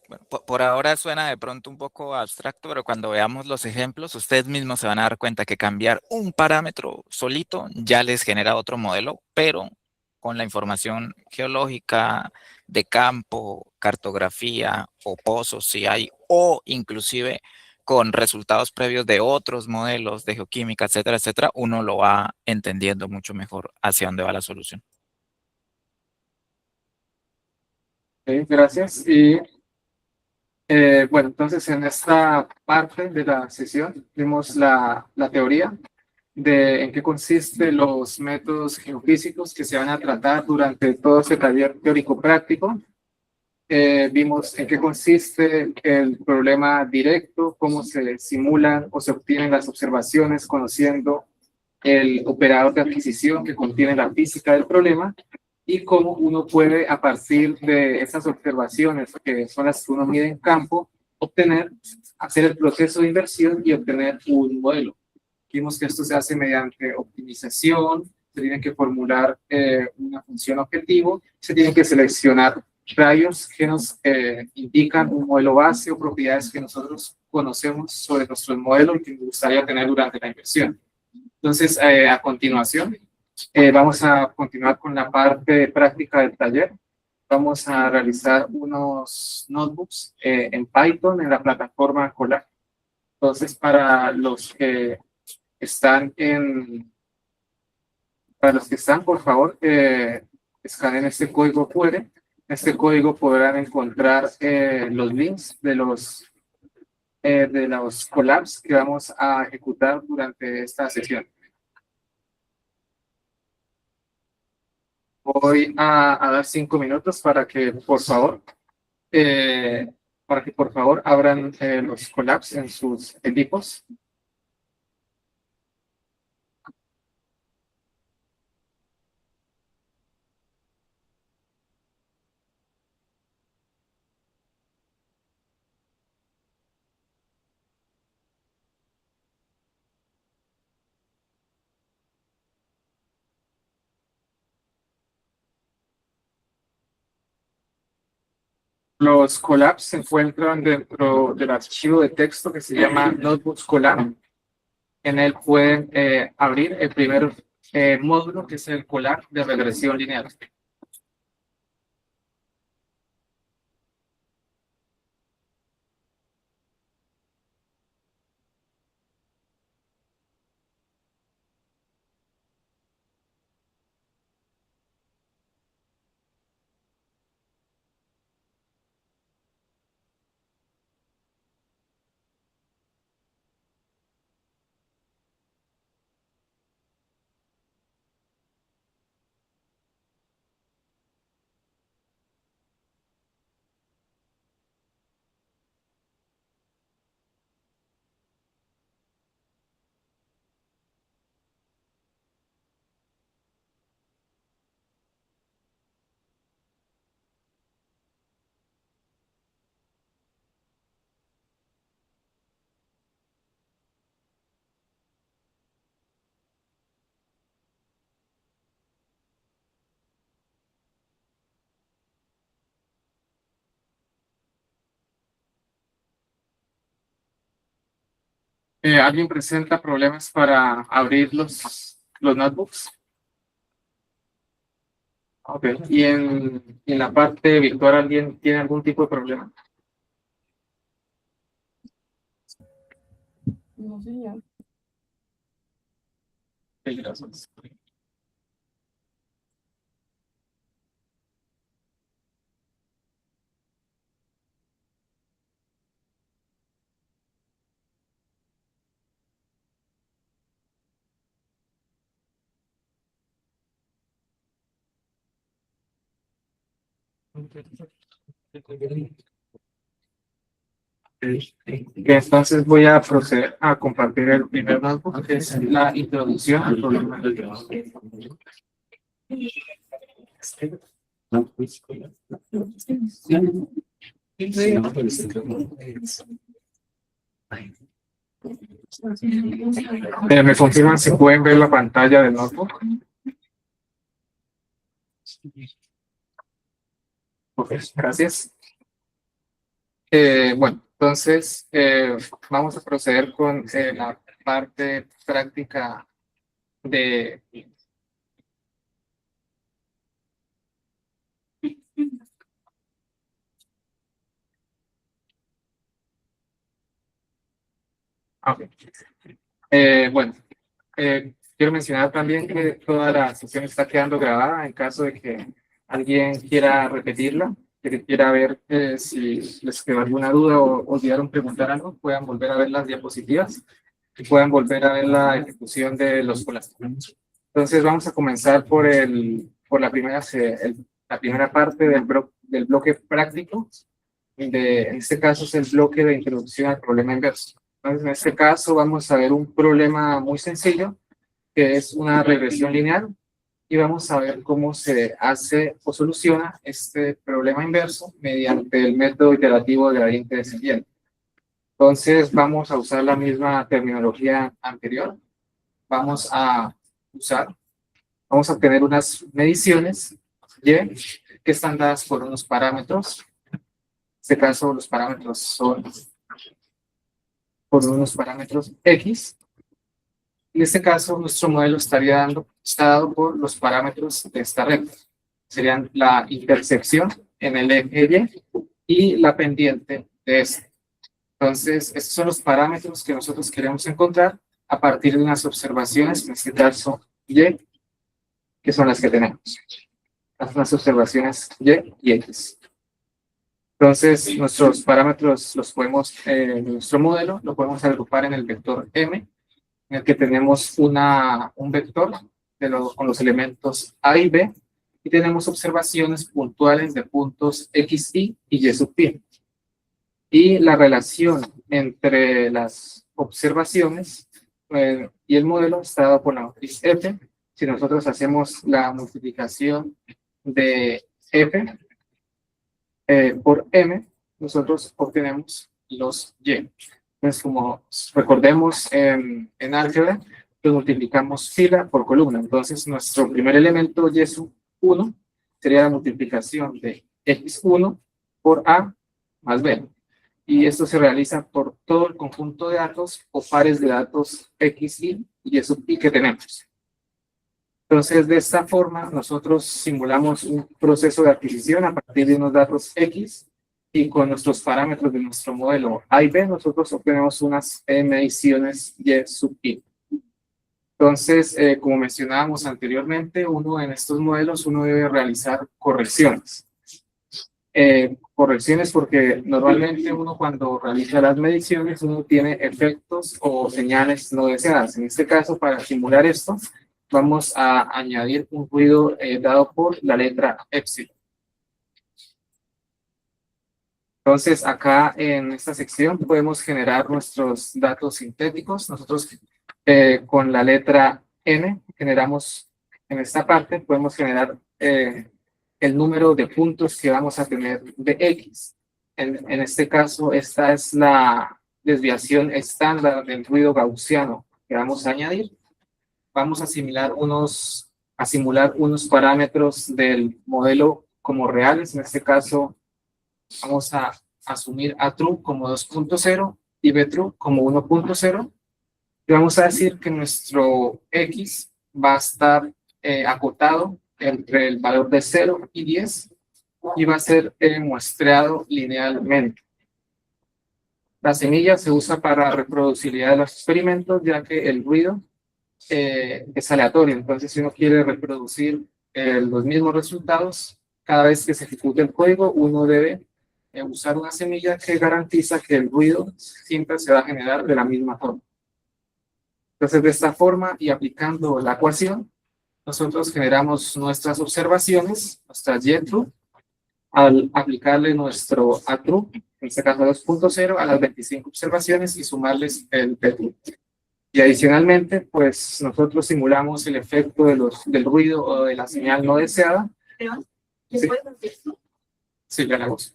Bueno, por ahora suena de pronto un poco abstracto, pero cuando veamos los ejemplos, ustedes mismos se van a dar cuenta que cambiar un parámetro solito ya les genera otro modelo, pero con la información geológica de campo, cartografía o pozos si hay, o inclusive con resultados previos de otros modelos de geoquímica, etcétera, etcétera, uno lo va entendiendo mucho mejor hacia dónde va la solución. Gracias. Y bueno, entonces en esta parte de la sesión vimos la teoría de en qué consisten los métodos geofísicos que se van a tratar durante todo este taller teórico práctico. Vimos en qué consiste el problema directo, cómo se simulan o se obtienen las observaciones conociendo el operador de adquisición que contiene la física del problema y cómo uno puede, a partir de esas observaciones, que son las que uno mide en campo, hacer el proceso de inversión y obtener un modelo. Vimos que esto se hace mediante optimización, se tiene que formular una función objetivo, se tienen que seleccionar rayos que nos indican un modelo base o propiedades que nosotros conocemos sobre nuestro modelo y que nos gustaría tener durante la inversión. Entonces, a continuación, vamos a continuar con la parte práctica del taller. Vamos a realizar unos notebooks en Python en la plataforma Colab. Entonces, para los que están, por favor, escaneen este código QR. En este código podrán encontrar los links de los collabs que vamos a ejecutar durante esta sesión. Voy a dar 5 minutos para que, por favor, abran los collabs en sus equipos. Los collabs se encuentran dentro del archivo de texto que se llama Notebooks Collab. En él pueden abrir el primer módulo, que es el collab de regresión lineal. ¿Alguien presenta problemas para abrir los notebooks? Ok. ¿Y en la parte virtual alguien tiene algún tipo de problema? No sé ya. Ok, gracias. Entonces voy a proceder a compartir el primer notebook, que es la introducción al problema del trabajo. ¿Me confirman si pueden ver la pantalla del notebook? Ok, gracias. Bueno, entonces vamos a proceder con la parte práctica de Ok. Bueno, quiero mencionar también que toda la sesión está quedando grabada en caso de que alguien quiera repetirla, que quiera ver si les quedó alguna duda o olvidaron preguntar algo, puedan volver a ver las diapositivas y puedan volver a ver la ejecución de los colapsos. Entonces vamos a comenzar por la primera parte del bloque práctico. En este caso es el bloque de introducción al problema inverso. Entonces, en este caso vamos a ver un problema muy sencillo, que es una regresión lineal, y vamos a ver cómo se hace o soluciona este problema inverso mediante el método iterativo de gradiente descendiente. Entonces, vamos a usar la misma terminología anterior. Vamos a obtener unas mediciones Y que están dadas por unos parámetros. En este caso, los parámetros son por unos parámetros X. En este caso, nuestro modelo está dado por los parámetros de esta recta. Serían la intersección en el eje Y y la pendiente de este. Entonces, estos son los parámetros que nosotros queremos encontrar a partir de unas observaciones, en este caso Y, que son las que tenemos. Las observaciones Y y X. Entonces, nuestros parámetros nuestro modelo lo podemos agrupar en el vector M, en el que tenemos un vector con los elementos A y B, y tenemos observaciones puntuales de puntos X, Y y Y sub pi. Y la relación entre las observaciones y el modelo está dado por la matriz F. Si nosotros hacemos la multiplicación de F por M, nosotros obtenemos los Y. Entonces, como recordemos en álgebra, pues multiplicamos fila por columna. Entonces, nuestro primer elemento Y sub 1 sería la multiplicación de X1 por A más B. Y esto se realiza por todo el conjunto de datos o pares de datos X, Y y Y sub I que tenemos. Entonces, de esta forma, nosotros simulamos un proceso de adquisición a partir de unos datos X, y con nuestros parámetros de nuestro modelo A y B, nosotros obtenemos unas mediciones Y sub I. Entonces, como mencionábamos anteriormente, en estos modelos uno debe realizar correcciones. Correcciones porque normalmente uno cuando realiza las mediciones, uno tiene efectos o señales no deseadas. En este caso, para simular esto, vamos a añadir un ruido dado por la letra epsilon. Entonces, acá en esta sección podemos generar nuestros datos sintéticos. Nosotros con la letra N generamos, en esta parte podemos generar el número de puntos que vamos a tener de X. En este caso, esta es la desviación estándar del ruido gaussiano que vamos a añadir. Vamos a simular unos parámetros del modelo como reales. En este caso, vamos a asumir a true como 2.0 y b true como 1.0. Y vamos a decir que nuestro X va a estar acotado entre el valor de 0 y 10 y va a ser muestreado linealmente. La semilla se usa para reproducibilidad de los experimentos, ya que el ruido es aleatorio. Entonces, si uno quiere reproducir los mismos resultados, cada vez que se ejecute el código, uno debe usar una semilla que garantiza que el ruido siempre se va a generar de la misma forma. Entonces, de esta forma y aplicando la ecuación, nosotros generamos nuestras observaciones, nuestras Y true, al aplicarle nuestro A true, en este caso 2.0, a las 25 observaciones y sumarles el B true. Y adicionalmente, pues nosotros simulamos el efecto del ruido o de la señal no deseada. Sí, sí, ya la uso.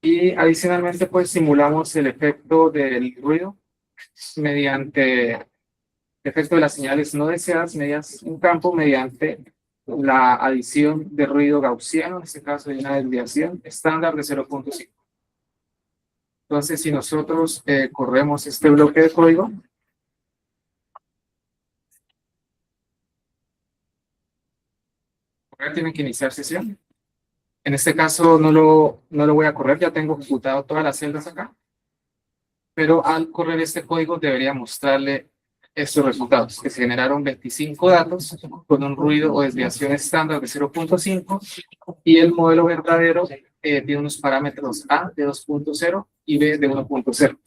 Y adicionalmente, pues simulamos el efecto del ruido mediante el efecto de las señales no deseadas medias un campo mediante la adición de ruido gaussiano, en este caso hay una desviación estándar de 0.5. Entonces, si nosotros corremos este bloque de código, ahora tienen que iniciar sesión. En este caso no lo voy a correr, ya tengo ejecutado todas las celdas acá, pero al correr este código debería mostrarle estos resultados, que se generaron 25 datos con un ruido o desviación estándar de 0.5 y el modelo verdadero tiene unos parámetros A de 2.0 y B de 1.0.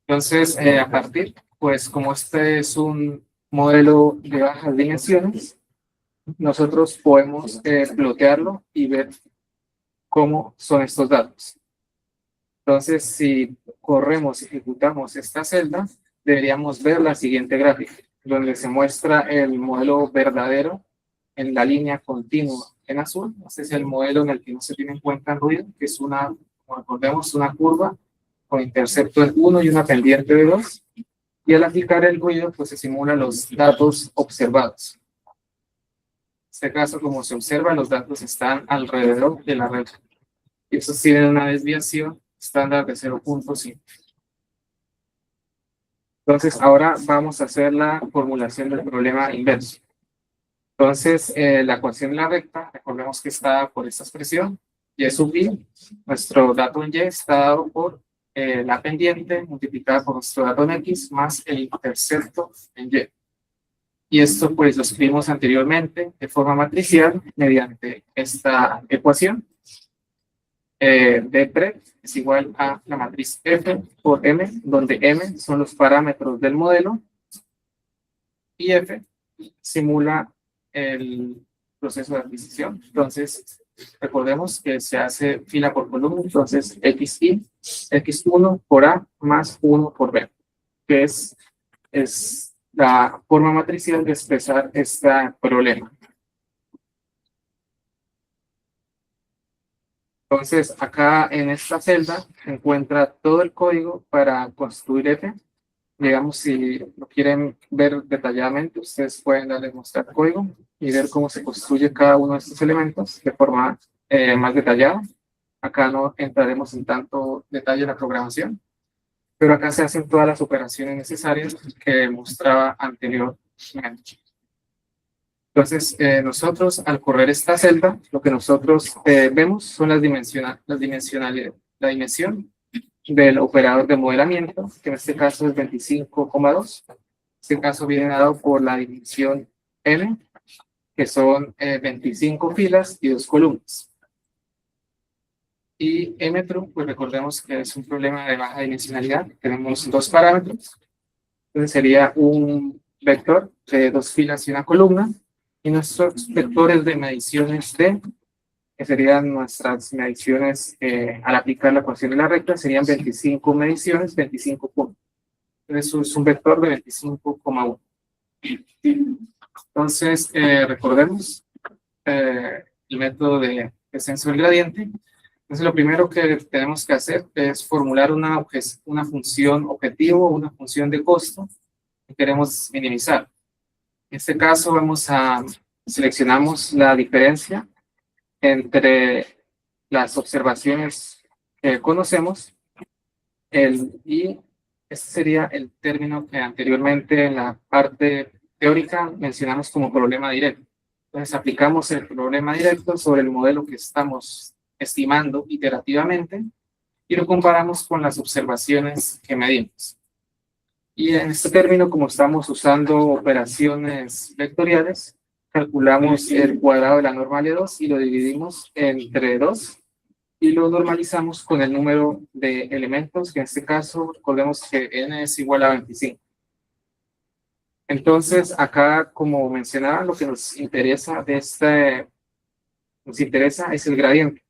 Entonces, a partir, pues como este es un modelo de bajas dimensiones, nosotros podemos plotearlo y ver cómo son estos datos. Entonces, si corremos y ejecutamos esta celda, deberíamos ver la siguiente gráfica, donde se muestra el modelo verdadero en la línea continua en azul. Este es el modelo en el que no se tiene en cuenta el ruido, que es una, como recordemos, una curva con intercepto en 1 y una pendiente de 2. Y al aplicar el ruido, pues se simulan los datos observados. En este caso, como se observa, los datos están alrededor de la red. Y estos tienen una desviación estándar de 0.5. Entonces, ahora vamos a hacer la formulación del problema inverso. Entonces, la ecuación de la recta, recordemos que está dada por esta expresión, y sub i, nuestro dato en y está dado por la pendiente multiplicada por nuestro dato en x más el intercepto en y. Y esto pues lo escribimos anteriormente de forma matricial mediante esta ecuación. D' es igual a la matriz F por M, donde M son los parámetros del modelo y F simula el proceso de adquisición. Entonces, recordemos que se hace fila por columna, entonces XI, X1 por A más 1 por B, que es la forma matricial de expresar este problema. Entonces, acá en esta celda se encuentra todo el código para construir F. Digamos, si lo quieren ver detalladamente, ustedes pueden darle mostrar código y ver cómo se construye cada uno de estos elementos de forma más detallada. Acá no entraremos en tanto detalle en la programación, pero acá se hacen todas las operaciones necesarias que mostraba anteriormente. Entonces, nosotros al correr esta celda, lo que nosotros vemos son la dimensión del operador de modelamiento, que en este caso es 25,2. Este caso viene dado por la dimensión n, que son 25 filas y 2 columnas. Y mtrue, pues recordemos que es un problema de baja dimensionalidad. Tenemos 2 parámetros. Entonces sería un vector de 2 filas y 1 columna. Y nuestros vectores de mediciones D, que serían nuestras mediciones al aplicar la ecuación de la recta, serían 25 mediciones, 25 puntos. Eso es un vector de 25,1. Entonces, recordemos el método de descenso del gradiente. Entonces, lo primero que tenemos que hacer es formular una función objetivo, una función de costo que queremos minimizar. En este caso, seleccionamos la diferencia entre las observaciones que conocemos y este sería el término que anteriormente en la parte teórica mencionamos como problema directo. Entonces aplicamos el problema directo sobre el modelo que estamos estimando iterativamente y lo comparamos con las observaciones que medimos. Y en este término, como estamos usando operaciones vectoriales, calculamos el cuadrado de la norma de 2 y lo dividimos entre 2 y lo normalizamos con el número de elementos, que en este caso recordemos que n es igual a 25. Entonces, acá, como mencionaba, lo que nos interesa es el gradiente,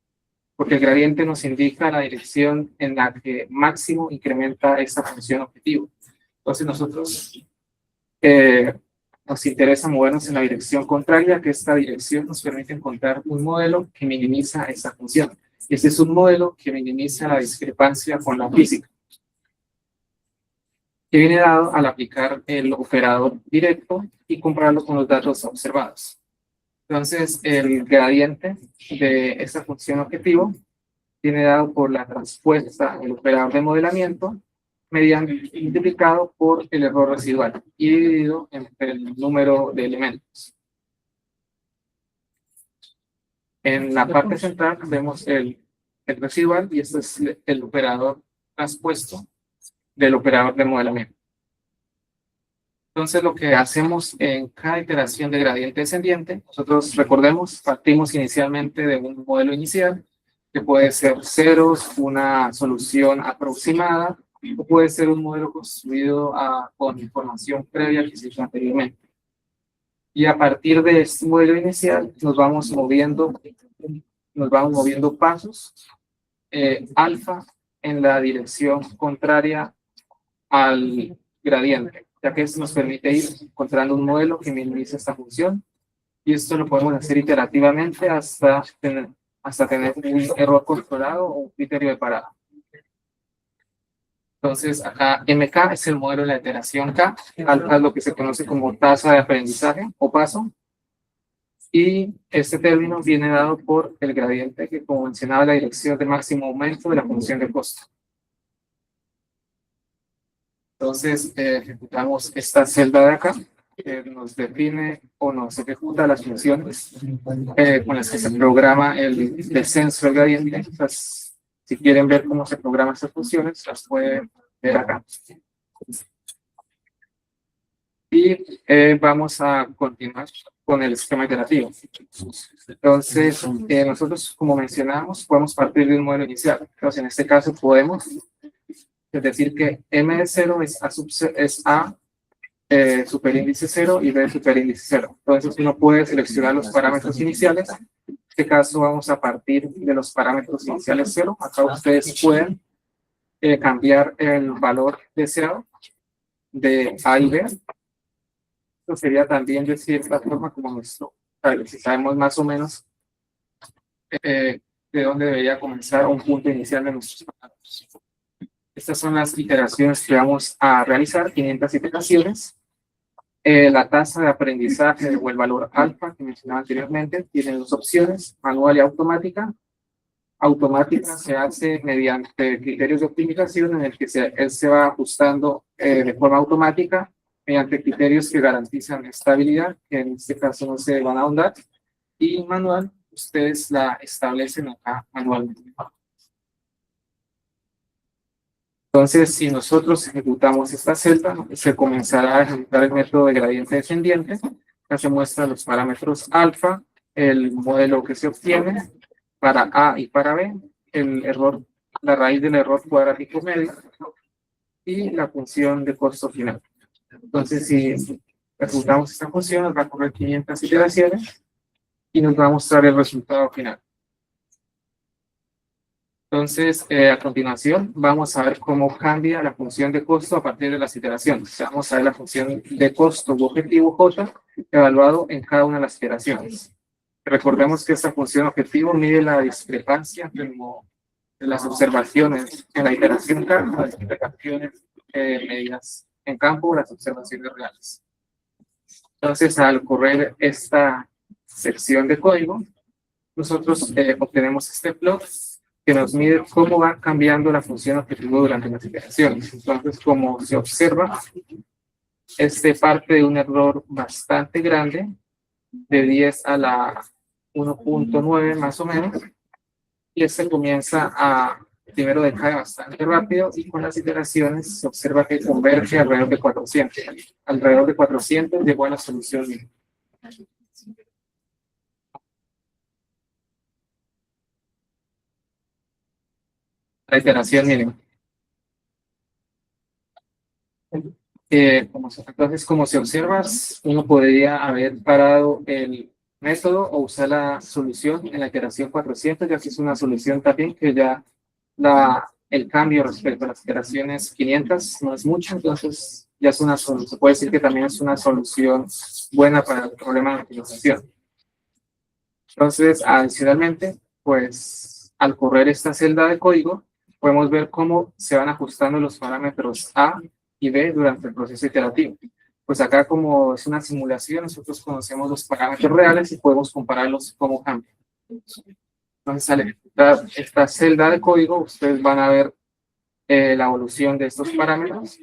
porque el gradiente nos indica la dirección en la que máximo incrementa esta función objetivo. Entonces nosotros nos interesa movernos en la dirección contraria, que esta dirección nos permite encontrar un modelo que minimiza esta función. Y este es un modelo que minimiza la discrepancia con la física, que viene dado al aplicar el operador directo y compararlo con los datos observados. Entonces, el gradiente de esta función objetivo viene dado por la transpuesta del operador de modelamiento multiplicado por el error residual y dividido entre el número de elementos. En la parte central vemos el residual y este es el operador transpuesto del operador de modelamiento. Entonces, lo que hacemos en cada iteración de gradiente descendiente, nosotros recordemos, partimos inicialmente de un modelo inicial, que puede ser ceros, una solución aproximada, o puede ser un modelo construido con información previa que se hizo anteriormente. Y a partir de este modelo inicial, nos vamos moviendo pasos alfa en la dirección contraria al gradiente, ya que esto nos permite ir encontrando un modelo que minimice esta función, y esto lo podemos hacer iterativamente hasta tener un error controlado o un criterio de parada. Entonces, acá MK es el modelo de la iteración K, alfa es lo que se conoce como tasa de aprendizaje o paso, y este término viene dado por el gradiente que, como mencionaba, la dirección de máximo aumento de la función de costo. Entonces, ejecutamos esta celda de acá, que nos define o nos ejecuta las funciones con las que se programa el descenso del gradiente. Entonces, si quieren ver cómo se programan estas funciones, las pueden ver acá. Y vamos a continuar con el esquema iterativo. Entonces, nosotros, como mencionamos, podemos partir de un modelo inicial. Entonces, en este caso podemos decir que M de 0 es A superíndice 0 y B superíndice 0. Entonces, uno puede seleccionar los parámetros iniciales. En este caso, vamos a partir de los parámetros iniciales 0. Acá ustedes pueden cambiar el valor deseado de A y B. Esto sería también de cierta forma como nuestro, si sabemos más o menos de dónde debería comenzar un punto inicial de nuestros parámetros. Estas son las iteraciones que vamos a realizar, 500 iteraciones. La tasa de aprendizaje o el valor alfa que mencionaba anteriormente tiene dos opciones, manual y automática. Automática se hace mediante criterios de optimización en el que él se va ajustando de forma automática mediante criterios que garantizan estabilidad, que en este caso no se van a ahondar. Y manual, ustedes la establecen acá manualmente. Entonces, si nosotros ejecutamos esta celda, se comenzará a ejecutar el método de gradiente descendiente. Acá se muestran los parámetros alfa, el modelo que se obtiene para A y para B, el error, la raíz del error cuadrático medio y la función de costo final. Entonces, si ejecutamos esta función, nos va a correr 500 iteraciones y nos va a mostrar el resultado final. Entonces, a continuación, vamos a ver cómo cambia la función de costo a partir de las iteraciones. Vamos a ver la función de costo u objetivo J evaluado en cada una de las iteraciones. Recordemos que esta función objetivo mide la discrepancia entre las observaciones en la iteración K, las interpretaciones medidas en campo o las observaciones reales. Entonces, al correr esta sección de código, nosotros obtenemos este plot que nos mide cómo va cambiando la función objetivo durante las iteraciones. Entonces, como se observa, este parte de un error bastante grande, de 10 a la 1.9 más o menos, y este comienza primero decae bastante rápido, y con las iteraciones se observa que converge alrededor de 400. Alrededor de 400 llegó a la solución mínima. La iteración mínima. Entonces, como se observa, uno podría haber parado el método o usar la solución en la iteración 400, ya que es una solución también que ya el cambio respecto a las iteraciones 500 no es mucho, entonces ya es una solución, se puede decir que también es una solución buena para el problema de optimización. Entonces, adicionalmente, pues al correr esta celda de código, podemos ver cómo se van ajustando los parámetros A y B durante el proceso iterativo. Pues acá, como es una simulación, nosotros conocemos los parámetros reales y podemos compararlos cómo cambian. Entonces, al ejecutar esta celda de código, ustedes van a ver la evolución de estos parámetros.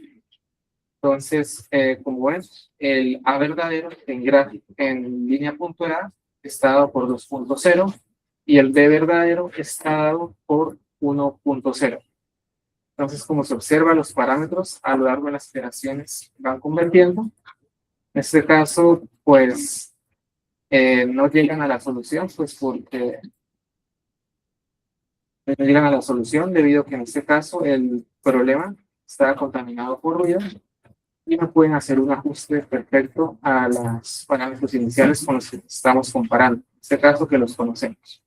Entonces, como ven, el A verdadero en línea punto A está dado por 2.0, y el B verdadero está dado por 1.0. Entonces, como se observa, los parámetros a lo largo de las iteraciones van convergiendo. En este caso, pues, no llegan a la solución, pues porque no llegan a la solución debido a que en este caso el problema está contaminado por ruido y no pueden hacer un ajuste perfecto a los parámetros iniciales con los que estamos comparando. En este caso que los conocemos.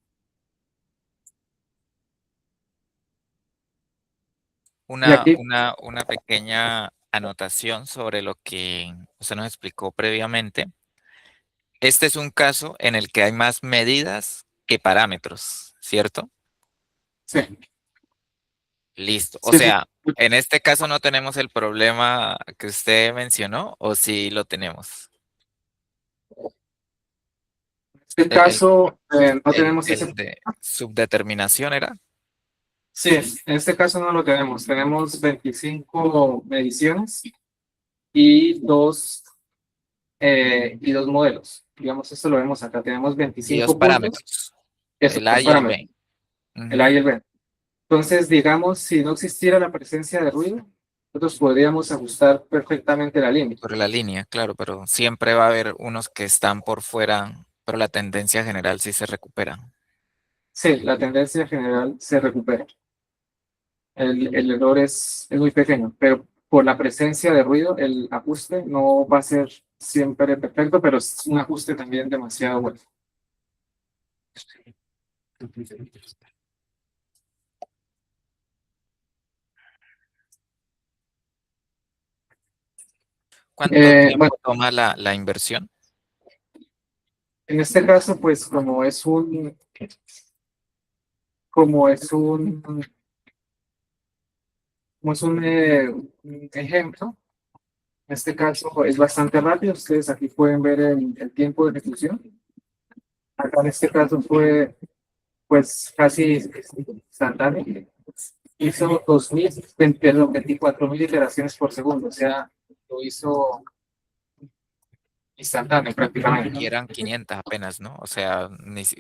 Y aquí, Una pequeña anotación sobre lo que usted nos explicó previamente. Este es un caso en el que hay más medidas que parámetros, ¿cierto? sí, Listo. O sí, sí. sea, en este caso no tenemos el problema que usted mencionó, ¿o sí lo tenemos? En este El, el, caso, no tenemos ese. el de subdeterminación era. Sí, en este caso no lo tenemos. Tenemos 25 mediciones y dos modelos. Digamos, esto lo vemos acá. Tenemos Y dos 25 puntos. parámetros, Eso, el A los y el parámetros, B. el A Ujú. y el B. Entonces, digamos, si no existiera la presencia de ruido, nosotros podríamos ajustar perfectamente la línea. Sobre la línea, claro, pero siempre va a haber unos que están por fuera, pero la tendencia general sí se recupera. Sí, la tendencia general se recupera. El error es muy pequeño, pero por la presencia de ruido, el ajuste no va a ser siempre perfecto, pero es un ajuste también demasiado bueno. ¿Cuánto Bueno, tiempo toma la inversión? en este caso, pues como es un, un ejemplo, en este caso es bastante rápido. Ustedes aquí pueden ver el tiempo de ejecución. Acá en este caso fue pues casi instantáneo. Hizo 24.000 iteraciones por segundo, o sea, lo hizo instantáneo prácticamente. Y eran 500 apenas, ¿no? O sea,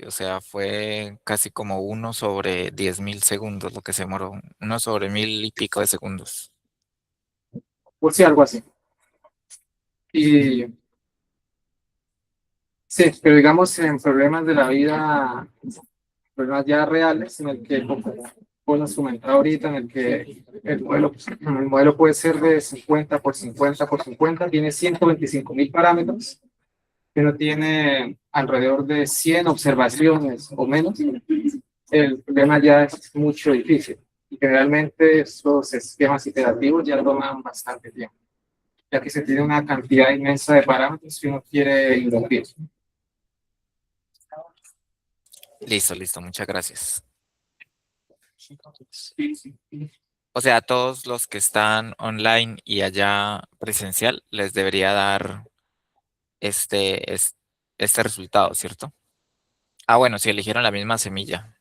o sea, fue casi como 1/10.000 segundos lo que se demoró, 1/1000 y pico de segundos. Por si algo así. Y sí, pero digamos en problemas de la vida, problemas ya reales, en el que, como nos comentaba ahorita, en el que el modelo puede ser de 50 por 50 por 50, tiene 125.000 parámetros, pero tiene alrededor de 100 observaciones o menos, el problema ya es mucho difícil. Y generalmente estos esquemas iterativos ya toman bastante tiempo, ya que se tiene una cantidad inmensa de parámetros que uno quiere invertir. Listo, listo, muchas gracias. O sea, a todos los que están online y allá presencial les debería dar este, es- este resultado, ¿cierto? Ah, bueno, si eligieron la misma semilla.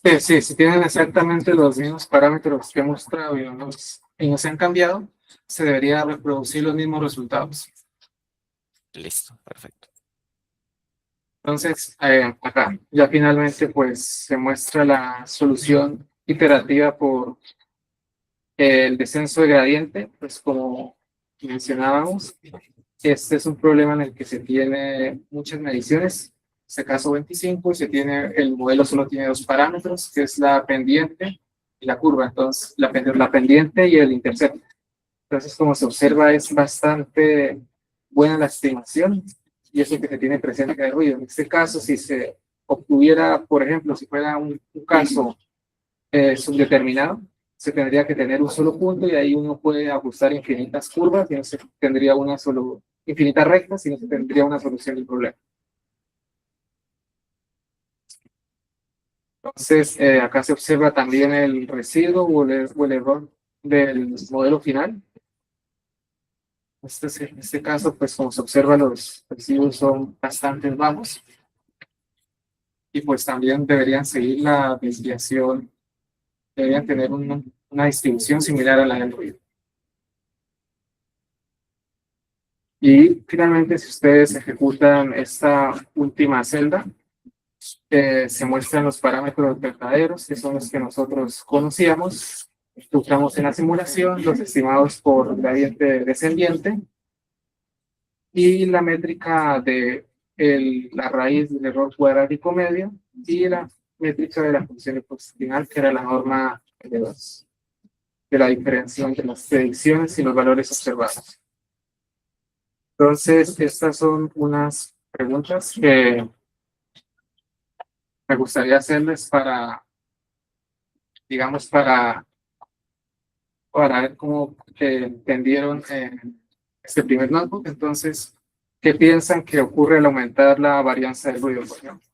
Sí, sí, si tienen exactamente los mismos parámetros que he mostrado y no se han cambiado, se debería reproducir los mismos resultados. Listo, perfecto. Entonces, acá ya finalmente pues se muestra la solución iterativa por el descenso de gradiente, pues como mencionábamos, este es un problema en el que se tiene muchas mediciones, en este caso 25, y el modelo solo tiene dos parámetros, que es la pendiente y la curva, entonces la pendiente y el intercepto. Entonces, como se observa, es bastante buena la estimación y eso que se tiene presente de ruido. En este caso, si se obtuviera, por ejemplo, si fuera un caso subdeterminado, se tendría que tener un solo punto y ahí uno puede ajustar infinitas curvas y no se tendría infinitas rectas y no se tendría una solución del problema. Entonces, acá se observa también el residuo o el error del modelo final. En este caso, pues como se observa, los residuos son bastante bajos y pues también deberían seguir la desviación, deberían tener una distribución similar a la del ruido. Y finalmente, si ustedes ejecutan esta última celda, se muestran los parámetros verdaderos, que son los que nosotros conocíamos, buscamos en la simulación los estimados por gradiente descendiente y la métrica de la raíz del error cuadrático medio y la métrica de la función proporcional, que era la norma de la diferencia entre las predicciones y los valores observados. Entonces, estas son unas preguntas que me gustaría hacerles para, digamos, para ver cómo entendieron este primer notebook. Entonces, ¿qué piensan que ocurre al aumentar la varianza del ruido, por ejemplo?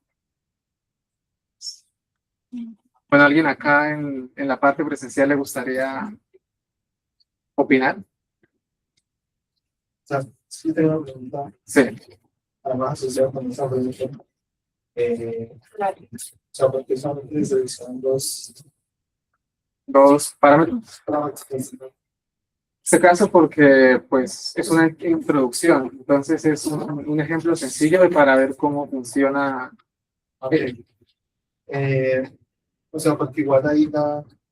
Bueno, ¿alguien acá en la parte presencial le gustaría opinar? Sí, tengo una pregunta, Sí, además asociada con esa pregunta. O sea, porque solamente se revisan dos parámetros. parámetros. En este caso porque pues es una introducción, entonces es un ejemplo sencillo para ver cómo funciona. Ok. O sea, porque igual ahí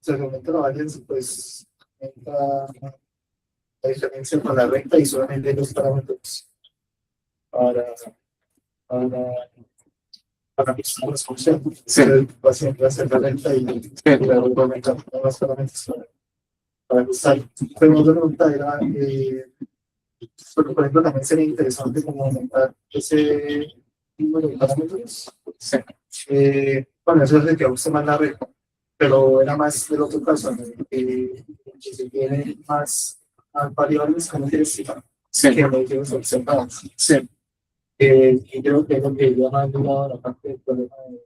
se aumenta la varianza, pues aumenta la diferencia con la recta y solamente hay dos parámetros para, para, para ajustar las funciones. Sí. Va siempre a ser la recta y luego va a aumentar más parámetros para ajustar. Pero otra pregunta era, porque, por ejemplo, también sería interesante como aumentar ese número de parámetros. Sí. Bueno, eso es de que ajuste más la recta, pero era más del otro caso, ¿no? Que se tiene más variables que no tiene estima, Sí. que mediciones observadas. Sí. Y creo que es lo que ya más ayudado la parte del problema de...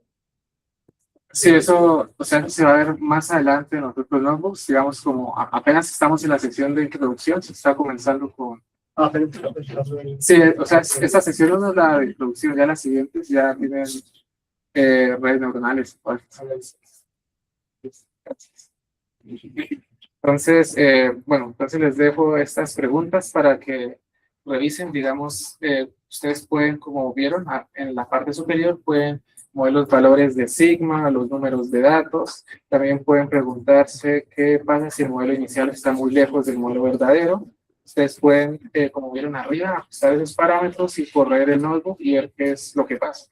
Sí, eso, o sea, se va a ver más adelante en los otros notebooks, digamos como apenas estamos en la sección de introducción, se está comenzando con... pero Sí, o sea, esta sección no es la de introducción, ya las siguientes ya tienen redes neuronales. Entonces, bueno, entonces les dejo estas preguntas para que revisen, digamos, ustedes pueden, como vieron en la parte superior, pueden mover los valores de sigma, los números de datos, también pueden preguntarse qué pasa si el modelo inicial está muy lejos del modelo verdadero. Ustedes pueden, como vieron arriba, ajustar esos parámetros y correr el notebook y ver qué es lo que pasa.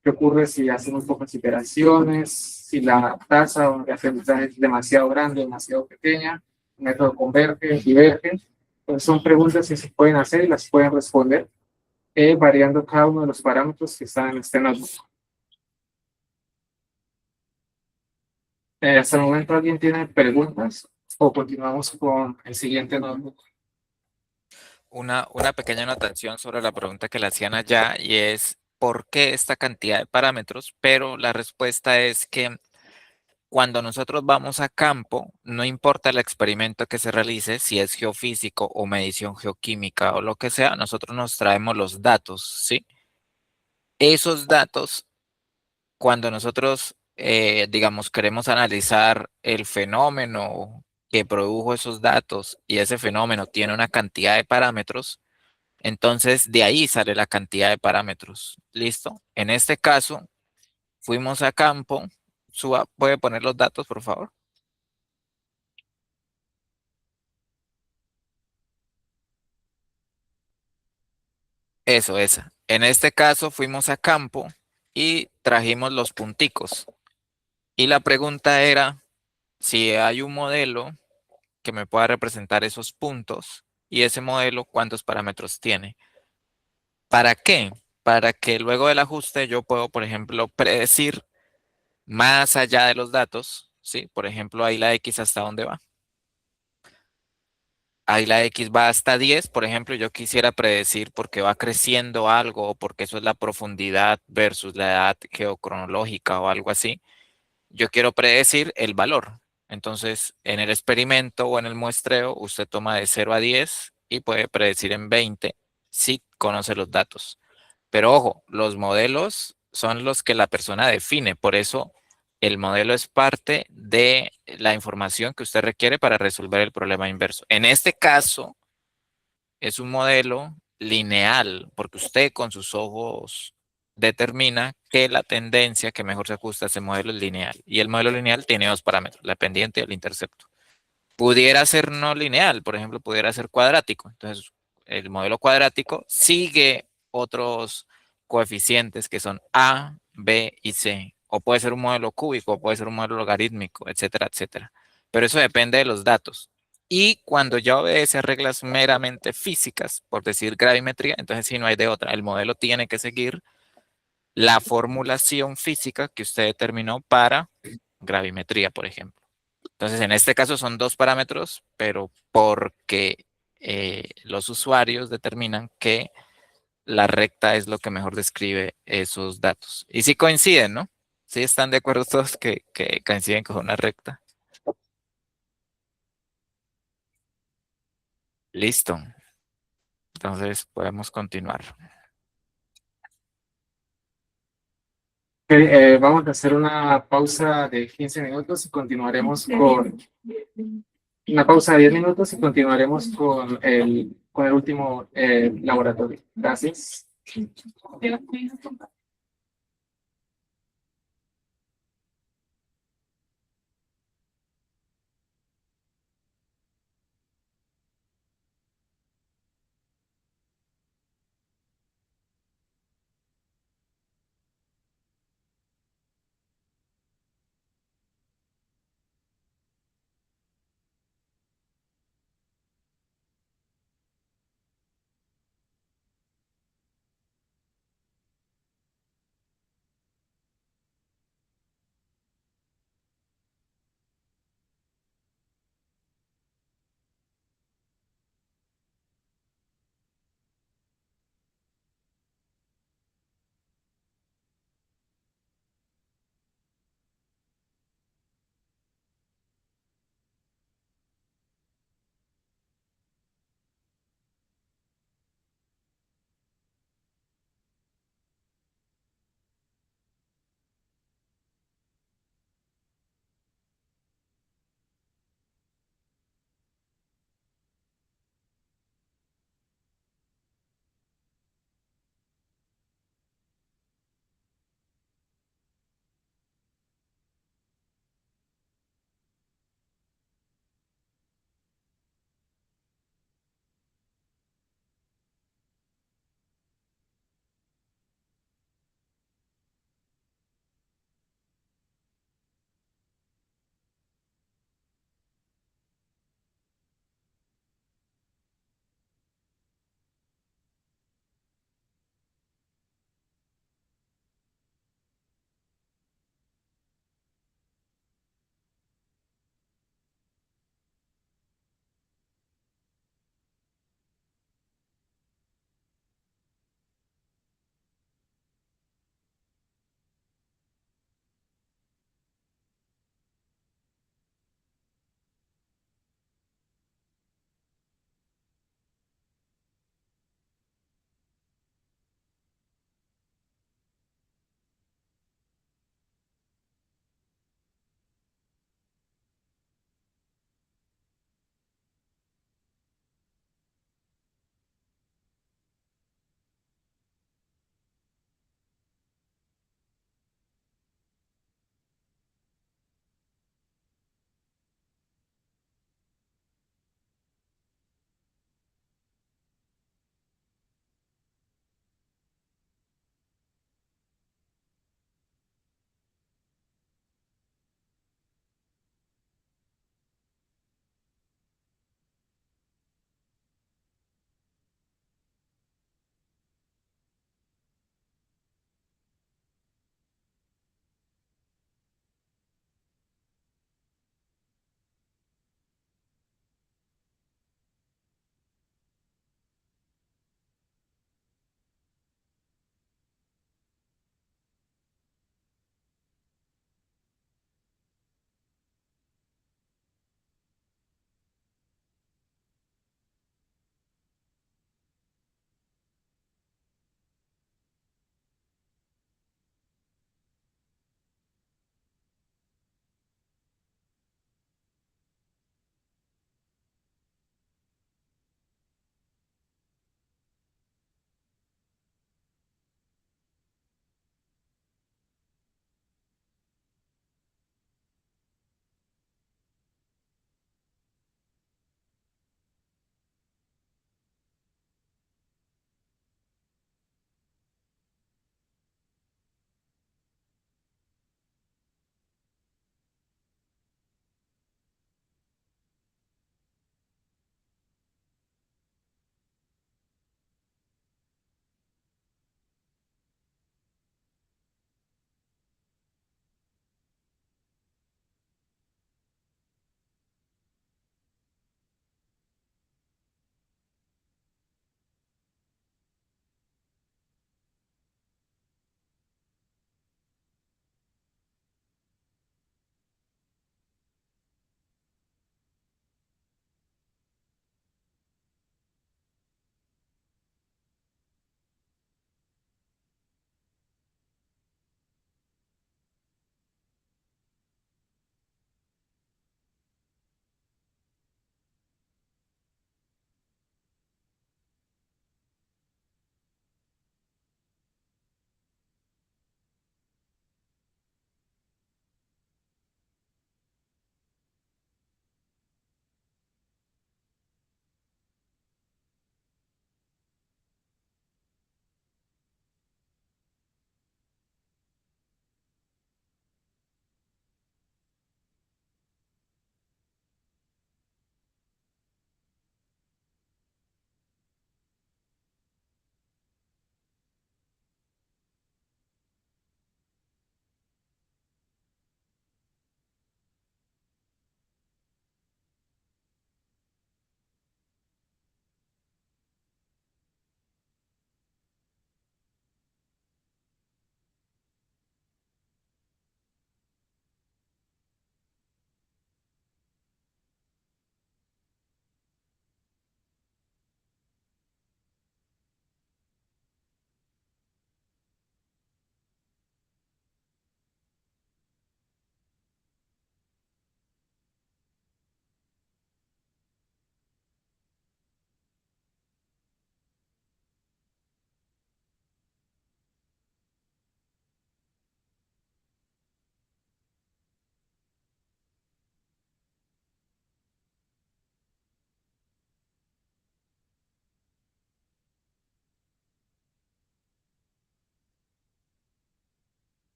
¿Qué ocurre si hacemos pocas iteraciones? Si la tasa de aprendizaje es demasiado grande, demasiado pequeña, el método converge, diverge. Pues son preguntas que se pueden hacer y las pueden responder variando cada uno de los parámetros que están en este notebook. Hasta el momento, ¿alguien tiene preguntas? ¿O continuamos con el siguiente notebook? Una pequeña anotación sobre la pregunta que le hacían allá y es ¿por qué esta cantidad de parámetros? Pero la respuesta es que cuando nosotros vamos a campo, no importa el experimento que se realice, si es geofísico o medición geoquímica o lo que sea, nosotros nos traemos los datos, ¿sí? Esos datos, cuando nosotros, digamos, queremos analizar el fenómeno que produjo esos datos y ese fenómeno tiene una cantidad de parámetros, entonces de ahí sale la cantidad de parámetros. ¿Listo? En este caso, fuimos a campo. Suba, ¿puede poner los datos, por favor? Eso, esa. En este caso fuimos a campo y trajimos los punticos. Y la pregunta era si hay un modelo que me pueda representar esos puntos y ese modelo cuántos parámetros tiene. ¿Para qué? Para que luego del ajuste yo puedo, por ejemplo, predecir más allá de los datos, ¿sí? Por ejemplo, ahí la X hasta dónde va. Ahí la X va hasta 10, por ejemplo, yo quisiera predecir por qué va creciendo algo o porque eso es la profundidad versus la edad geocronológica o algo así. Yo quiero predecir el valor. Entonces, en el experimento o en el muestreo, usted toma de 0 a 10 y puede predecir en 20 si conoce los datos. Pero ojo, los modelos son los que la persona define. Por eso, el modelo es parte de la información que usted requiere para resolver el problema inverso. En este caso, es un modelo lineal, porque usted con sus ojos determina que la tendencia que mejor se ajusta a ese modelo es lineal. Y el modelo lineal tiene dos parámetros, la pendiente y el intercepto. Pudiera ser no lineal, por ejemplo, pudiera ser cuadrático. Entonces, el modelo cuadrático sigue otros coeficientes que son A, B y C. O puede ser un modelo cúbico, o puede ser un modelo logarítmico, etcétera, etcétera. Pero eso depende de los datos. Y cuando ya obedece a reglas meramente físicas, por decir gravimetría, entonces sí no hay de otra. El modelo tiene que seguir la formulación física que usted determinó para gravimetría, por ejemplo. Entonces, en este caso son dos parámetros, pero porque los usuarios determinan que la recta es lo que mejor describe esos datos. Y sí coinciden, ¿no? Sí están de acuerdo todos que coinciden con una recta. Listo. Entonces podemos continuar. Ok, vamos a hacer una pausa de 15 minutos y continuaremos con una pausa de 10 minutos y continuaremos con el último laboratorio. Gracias.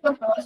por favor.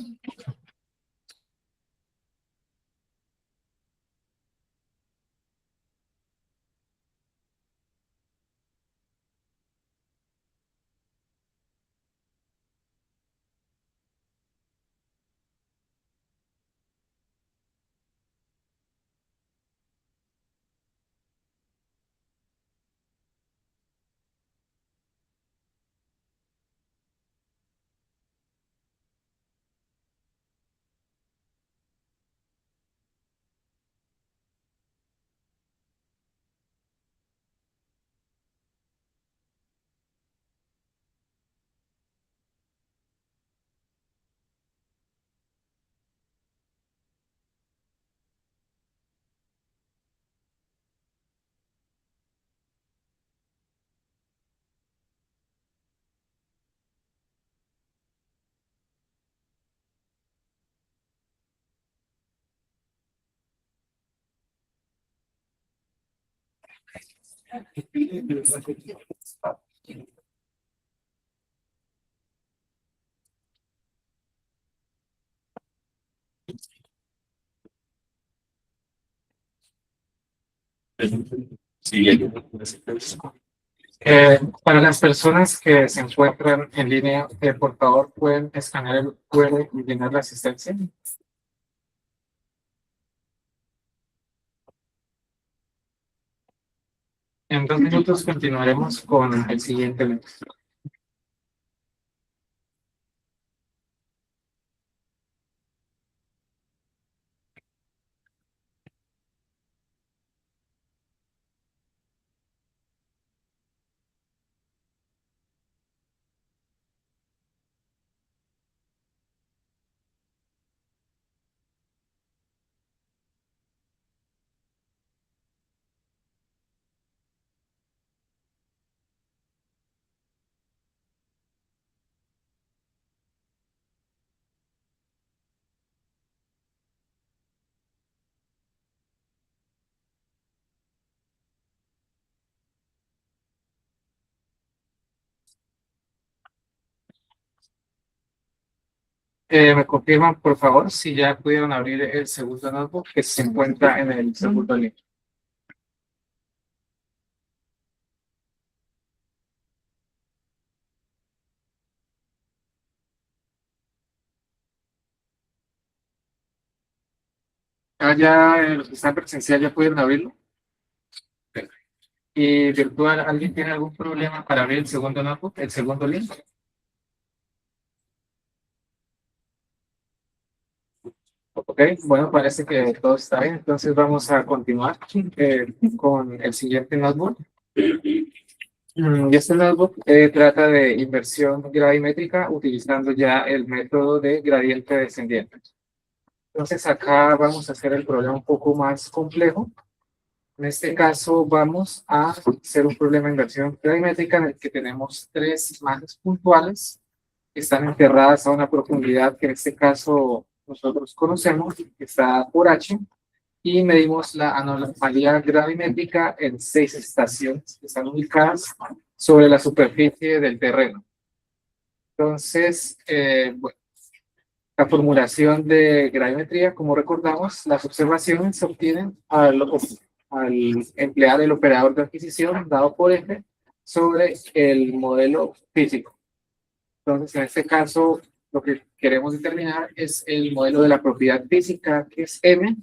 Para las personas que se encuentran en línea, por favor, pueden escanear el QR y llenar la asistencia. En 2 minutos continuaremos con el siguiente link. Me confirman, por favor, si ya pudieron abrir el segundo notebook que se encuentra en el segundo link. Ya los que están presencial ya pudieron abrirlo. Y virtual, ¿alguien tiene algún problema para abrir el segundo notebook, el segundo link? Ok, bueno, parece que todo está bien. Entonces vamos a continuar con el siguiente notebook. Y este notebook trata de inversión gravimétrica utilizando ya el método de gradiente descendiente. Entonces acá vamos a hacer el problema un poco más complejo. En este caso vamos a hacer un problema de inversión gravimétrica en el que tenemos 3 masas puntuales que están enterradas a una profundidad que en este caso nosotros conocemos, que está por H, y medimos la anomalía gravimétrica en 6 estaciones que están ubicadas sobre la superficie del terreno. Entonces, bueno, la formulación de gravimetría, como recordamos, las observaciones se obtienen al emplear el operador de adquisición dado por F sobre el modelo físico. Entonces, en este caso, lo que queremos determinar es el modelo de la propiedad física, que es M,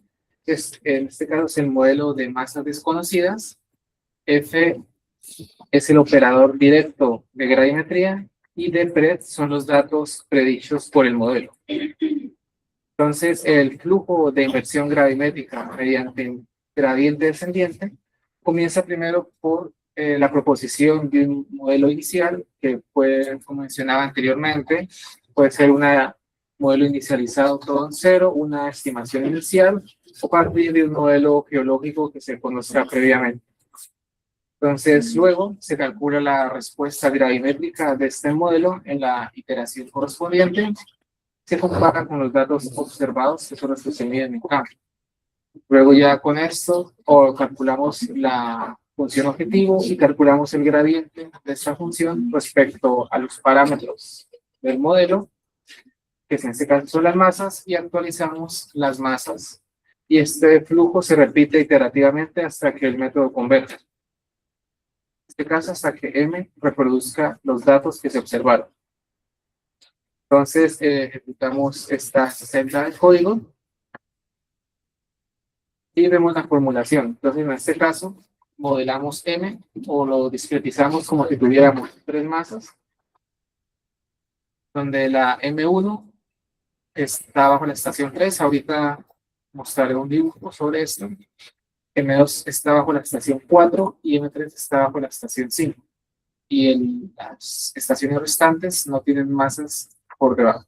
que en este caso es el modelo de masas desconocidas. F es el operador directo de gravimetría y de PRED son los datos predichos por el modelo. Entonces, el flujo de inversión gravimétrica mediante gradiente descendiente comienza primero por la proposición de un modelo inicial que puede, como mencionaba anteriormente, puede ser un modelo inicializado todo en cero, una estimación inicial o partir de un modelo geológico que se conozca previamente. Entonces, luego se calcula la respuesta gravimétrica de este modelo en la iteración correspondiente. Se compara con los datos observados, que son los que se miden en campo. Luego ya con esto calculamos la función objetivo y calculamos el gradiente de esta función respecto a los parámetros del modelo. que en este caso son las masas, y actualizamos las masas. Y este flujo se repite iterativamente hasta que el método converja. En este caso, hasta que M reproduzca los datos que se observaron. Entonces, ejecutamos esta celda de código y vemos la formulación. Entonces, en este caso, modelamos M o lo discretizamos como si tuviéramos 3 masas, donde la M1 está bajo la estación 3. Ahorita mostraré un dibujo sobre esto. M2 está bajo la estación 4 y M3 está bajo la estación 5. Y las estaciones restantes no tienen masas por debajo.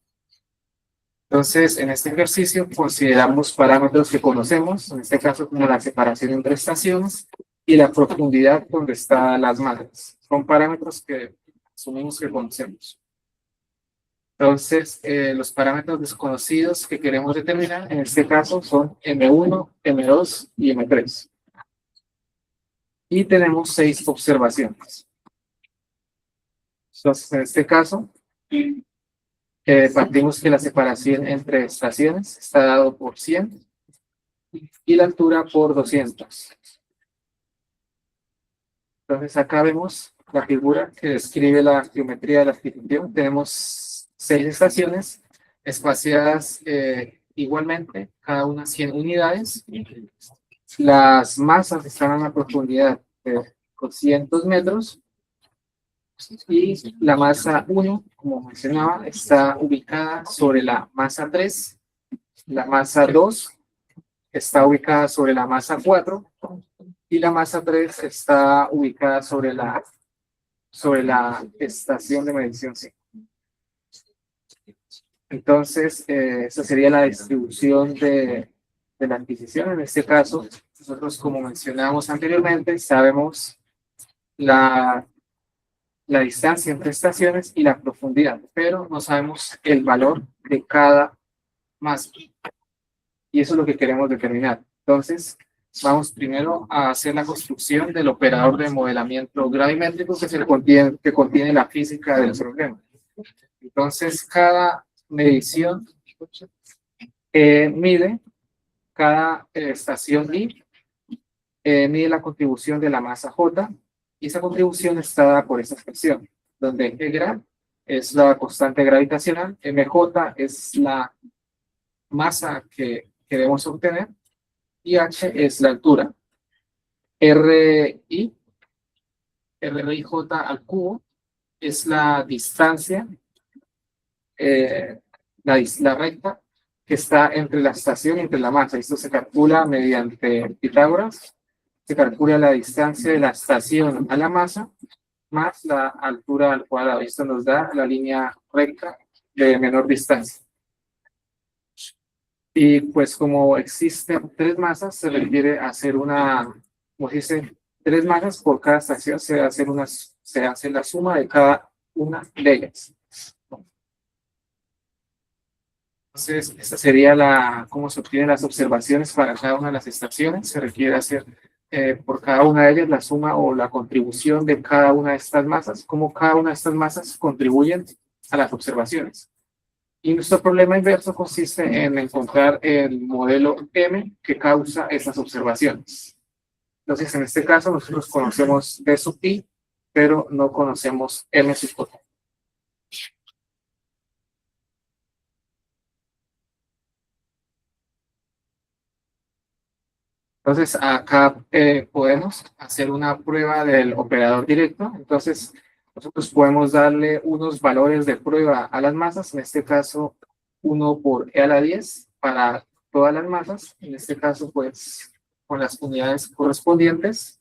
Entonces, en este ejercicio consideramos parámetros que conocemos, en este caso como la separación entre estaciones y la profundidad donde están las masas. Son parámetros que asumimos que conocemos. Entonces, los parámetros desconocidos que queremos determinar, en este caso, son M1, M2 y M3. Y tenemos 6 observaciones. Entonces, en este caso, partimos que la separación entre estaciones está dado por 100 y la altura por 200. Entonces, acá vemos la figura que describe la geometría de la adquisición. Tenemos 6 estaciones espaciadas igualmente, cada una 100 unidades. Las masas están a una profundidad de 200 metros y la masa 1, como mencionaba, está ubicada sobre la masa 3. La masa 2 está ubicada sobre la masa 4 y la masa 3 está ubicada sobre la estación de medición 5. Entonces, esa sería la distribución de la adquisición. En este caso, nosotros, como mencionamos anteriormente, sabemos la distancia entre estaciones y la profundidad, pero no sabemos el valor de cada masa. Y eso es lo que queremos determinar. Entonces, vamos primero a hacer la construcción del operador de modelamiento gravimétrico que contiene la física del problema. Entonces, cada medición mide, cada estación I mide la contribución de la masa J, y esa contribución está dada por esa expresión, donde G es la constante gravitacional, MJ es la masa que queremos obtener, y H es la altura. RIJ al cubo es la distancia, la recta que está entre la estación y entre la masa. Esto se calcula mediante Pitágoras. Se calcula la distancia de la estación a la masa más la altura al cuadrado. Esto nos da la línea recta de menor distancia. Y pues como existen 3 masas, se requiere hacer una, como se dice, 3 masas por cada estación, se hace la suma de cada una de ellas. Entonces, esta sería cómo se obtienen las observaciones para cada una de las estaciones. Se requiere hacer por cada una de ellas la suma o la contribución de cada una de estas masas, cómo cada una de estas masas contribuyen a las observaciones. Y nuestro problema inverso consiste en encontrar el modelo M que causa esas observaciones. Entonces, en este caso, nosotros conocemos D sub I, pero no conocemos M sub J. Entonces, acá podemos hacer una prueba del operador directo. Entonces, nosotros podemos darle unos valores de prueba a las masas, en este caso 1 por E a la 10 para todas las masas, en este caso pues con las unidades correspondientes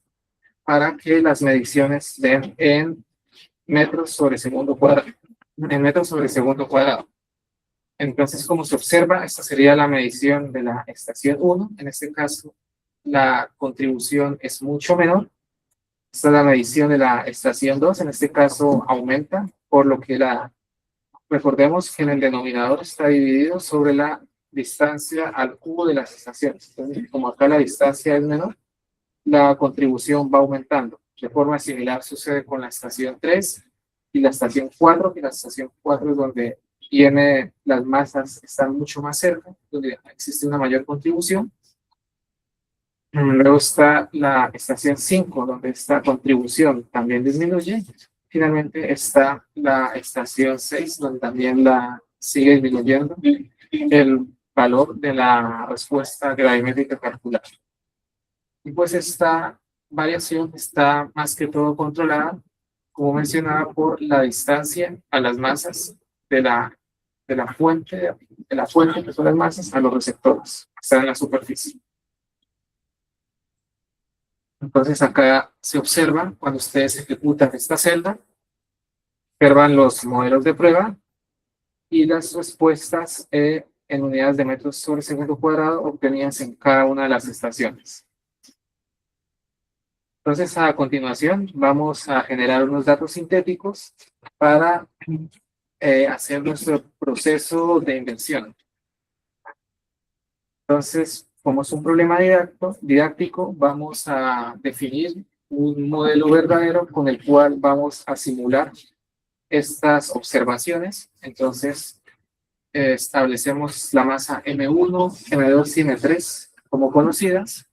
para que las mediciones den en metros sobre segundo cuadrado, Entonces, como se observa, esta sería la medición de la estación 1, en este caso la contribución es mucho menor. Esta es la medición de la estación 2, en este caso aumenta, por lo que recordemos que en el denominador está dividido sobre la distancia al cubo de las estaciones. Entonces, como acá la distancia es menor, la contribución va aumentando. De forma similar sucede con la estación 3 y la estación 4, que la estación 4 es donde y N las masas están mucho más cerca, donde existe una mayor contribución. Luego está la estación 5, donde esta contribución también disminuye. Finalmente está la estación 6, donde también la sigue disminuyendo el valor de la respuesta gravimétrica calculada. Y pues esta variación está más que todo controlada, como mencionaba, por la distancia a las masas de la fuente que son las masas a los receptores que están en la superficie. Entonces acá se observa cuando ustedes ejecutan esta celda, observan los modelos de prueba y las respuestas en unidades de metros sobre segundo cuadrado obtenidas en cada una de las estaciones. Entonces, a continuación, vamos a generar unos datos sintéticos para hacer nuestro proceso de invención. Entonces, como es un problema didáctico, vamos a definir un modelo verdadero con el cual vamos a simular estas observaciones. Entonces, establecemos la masa M1, M2 y M3 como conocidas.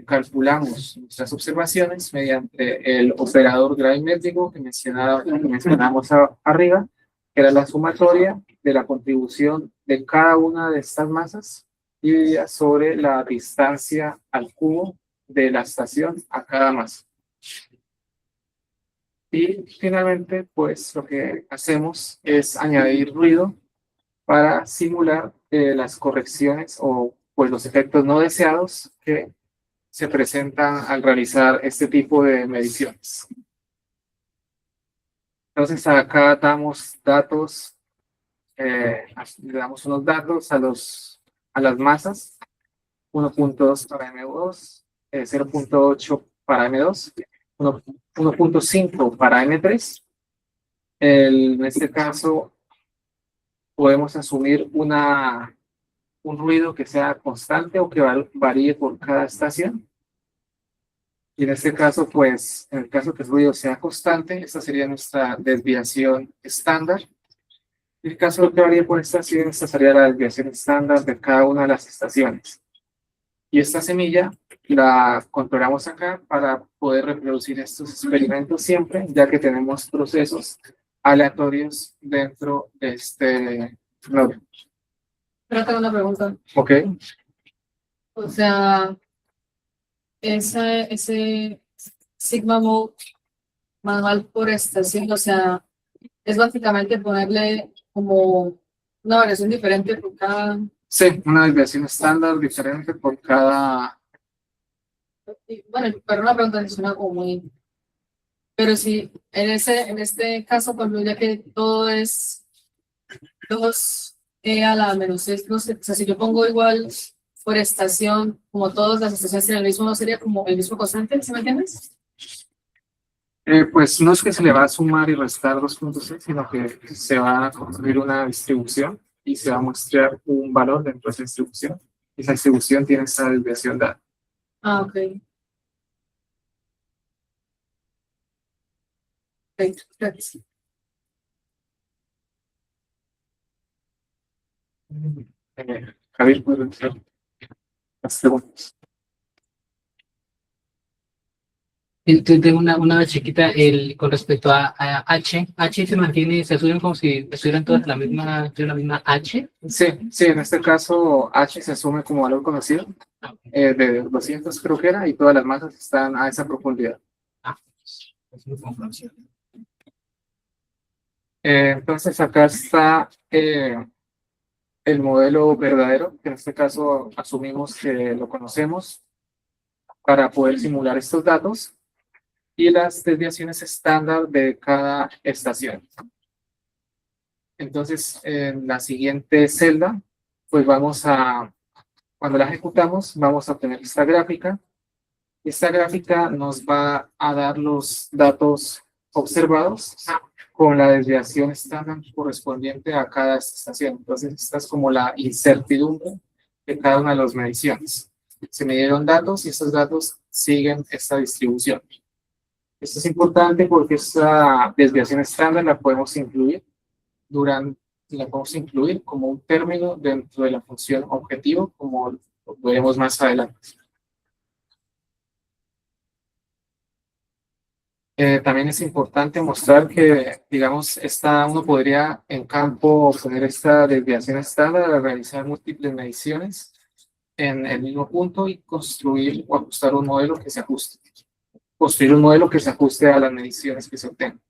Calculamos nuestras observaciones mediante el operador gravimétrico que mencionamos arriba, que era la sumatoria de la contribución de cada una de estas masas dividida sobre la distancia al cubo de la estación a cada masa. Y finalmente, pues lo que hacemos es añadir ruido para simular las correcciones o pues los efectos no deseados que se presentan al realizar este tipo de mediciones. Entonces acá damos datos, le damos unos datos a las masas, 1.2 para M2, 0.8 para M2, 1.5 para M3. En este caso podemos asumir un ruido que sea constante o que varíe por cada estación. Y en este caso, pues, en el caso que el ruido sea constante, esta sería nuestra desviación estándar. En el caso que varíe por estación, esta sería la desviación estándar de cada una de las estaciones. Y esta semilla la controlamos acá para poder reproducir estos experimentos siempre, ya que tenemos procesos aleatorios dentro de este nodo. Pero tengo una pregunta. Ok. O sea, ese sigma mode manual por estación, o sea, es básicamente ponerle como una variación diferente por cada. Sí, una desviación estándar diferente por cada. Bueno, pero una pregunta que suena como muy. Pero si en este caso, por ejemplo, ya que todo es 2e a la menos 6, no sé, o sea, si yo pongo igual por estación, como todas las estaciones tienen el mismo, ¿no sería como el mismo constante? ¿Sí me entiendes? Pues no es que se le va a sumar y restar 2.6, sino que se va a construir una distribución y se va a mostrar un valor dentro de esa distribución. Esa distribución tiene esa desviación dada. Ah, ok. Ok, gracias. Javier, ¿puedes revisar las preguntas? Tengo una chiquita con respecto a H se mantiene, se asumen como si estuvieran todas la misma H. Sí, en este caso H se asume como valor conocido de 200 creo que era, y todas las masas están a esa profundidad. Entonces acá está el modelo verdadero, que en este caso asumimos que lo conocemos para poder simular estos datos, y las desviaciones estándar de cada estación. Entonces, en la siguiente celda, pues cuando la ejecutamos, vamos a obtener esta gráfica. Esta gráfica nos va a dar los datos observados con la desviación estándar correspondiente a cada estación. Entonces, esta es como la incertidumbre de cada una de las mediciones. Se midieron datos y estos datos siguen esta distribución. Esto es importante porque esta desviación estándar la podemos incluir la podemos incluir como un término dentro de la función objetivo, como lo veremos más adelante. También es importante mostrar que, digamos, uno podría en campo obtener esta desviación estándar al realizar múltiples mediciones en el mismo punto y construir o ajustar un modelo que se ajuste. Construir un modelo que se ajuste a las mediciones que se obtengan.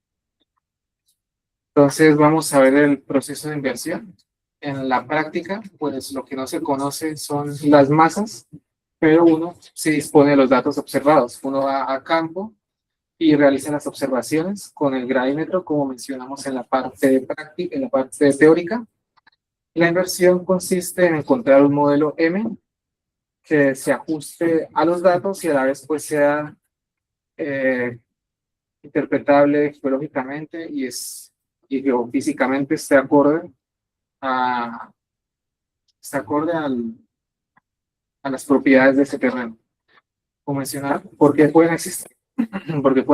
Entonces vamos a ver el proceso de inversión. En la práctica, pues lo que no se conoce son las masas, pero uno se dispone de los datos observados. Uno va a campo y realiza las observaciones con el gradímetro, como mencionamos en la parte de práctica, en la parte teórica. La inversión consiste en encontrar un modelo M que se ajuste a los datos y a la vez pues sea interpretable geológicamente y geofísicamente esté acorde a las propiedades de ese terreno. Como mencionar, porque pueden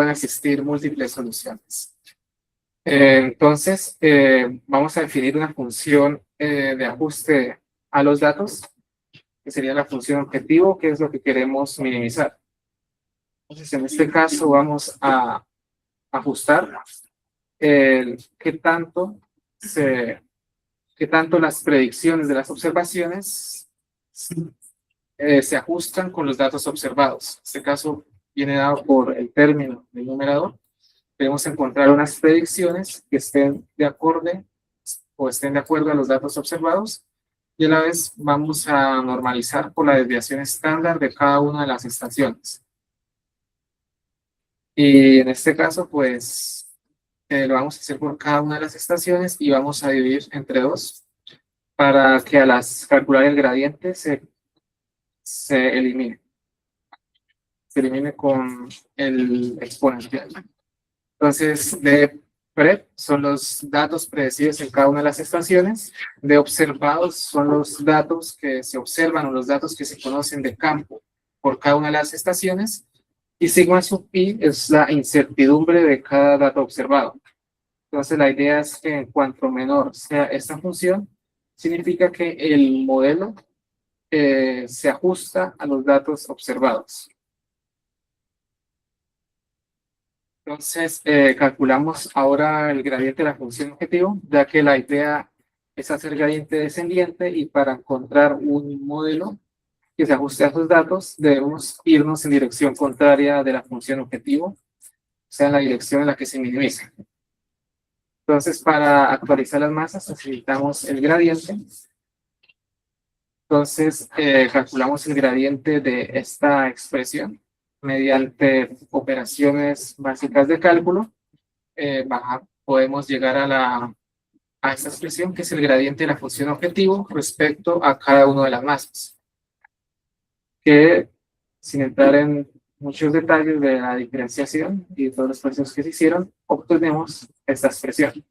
existir múltiples soluciones. Entonces, vamos a definir una función de ajuste a los datos, que sería la función objetivo, que es lo que queremos minimizar. Entonces, en este caso, vamos a ajustar qué tanto las predicciones de las observaciones se ajustan con los datos observados. En este caso viene dado por el término del numerador. Debemos encontrar unas predicciones que estén de acuerdo a los datos observados y a la vez vamos a normalizar por la desviación estándar de cada una de las estaciones. Y en este caso, pues, lo vamos a hacer por cada una de las estaciones y vamos a dividir entre 2 para que calcular el gradiente se elimine. Se elimine con el exponencial. Entonces, de PREP son los datos predecidos en cada una de las estaciones. De observados son los datos que se observan o los datos que se conocen de campo por cada una de las estaciones. Y sigma sub pi es la incertidumbre de cada dato observado. Entonces, la idea es que en cuanto menor sea esta función, significa que el modelo se ajusta a los datos observados. Entonces, calculamos ahora el gradiente de la función objetivo, ya que la idea es hacer gradiente descendiente y para encontrar un modelo que se ajuste a esos datos, debemos irnos en dirección contraria de la función objetivo, o sea, en la dirección en la que se minimiza. Entonces, para actualizar las masas necesitamos el gradiente. Entonces, calculamos el gradiente de esta expresión mediante operaciones básicas de cálculo. Podemos llegar a esta expresión que es el gradiente de la función objetivo respecto a cada una de las masas. Que, sin entrar en muchos detalles de la diferenciación y de todos los procesos que se hicieron, obtenemos esta expresión,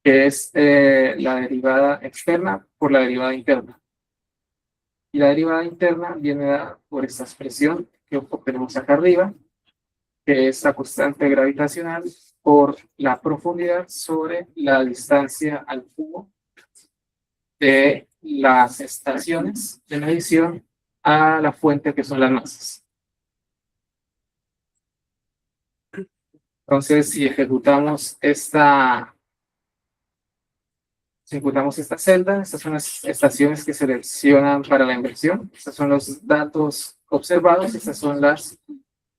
que es la derivada externa por la derivada interna. Y la derivada interna viene dada por esta expresión que obtenemos acá arriba, que es la constante gravitacional por la profundidad sobre la distancia al cubo de las estaciones de medición a la fuente que son las masas. Entonces, si ejecutamos esta celda, estas son las estaciones que seleccionan para la inversión. Estos son los datos observados, estas son las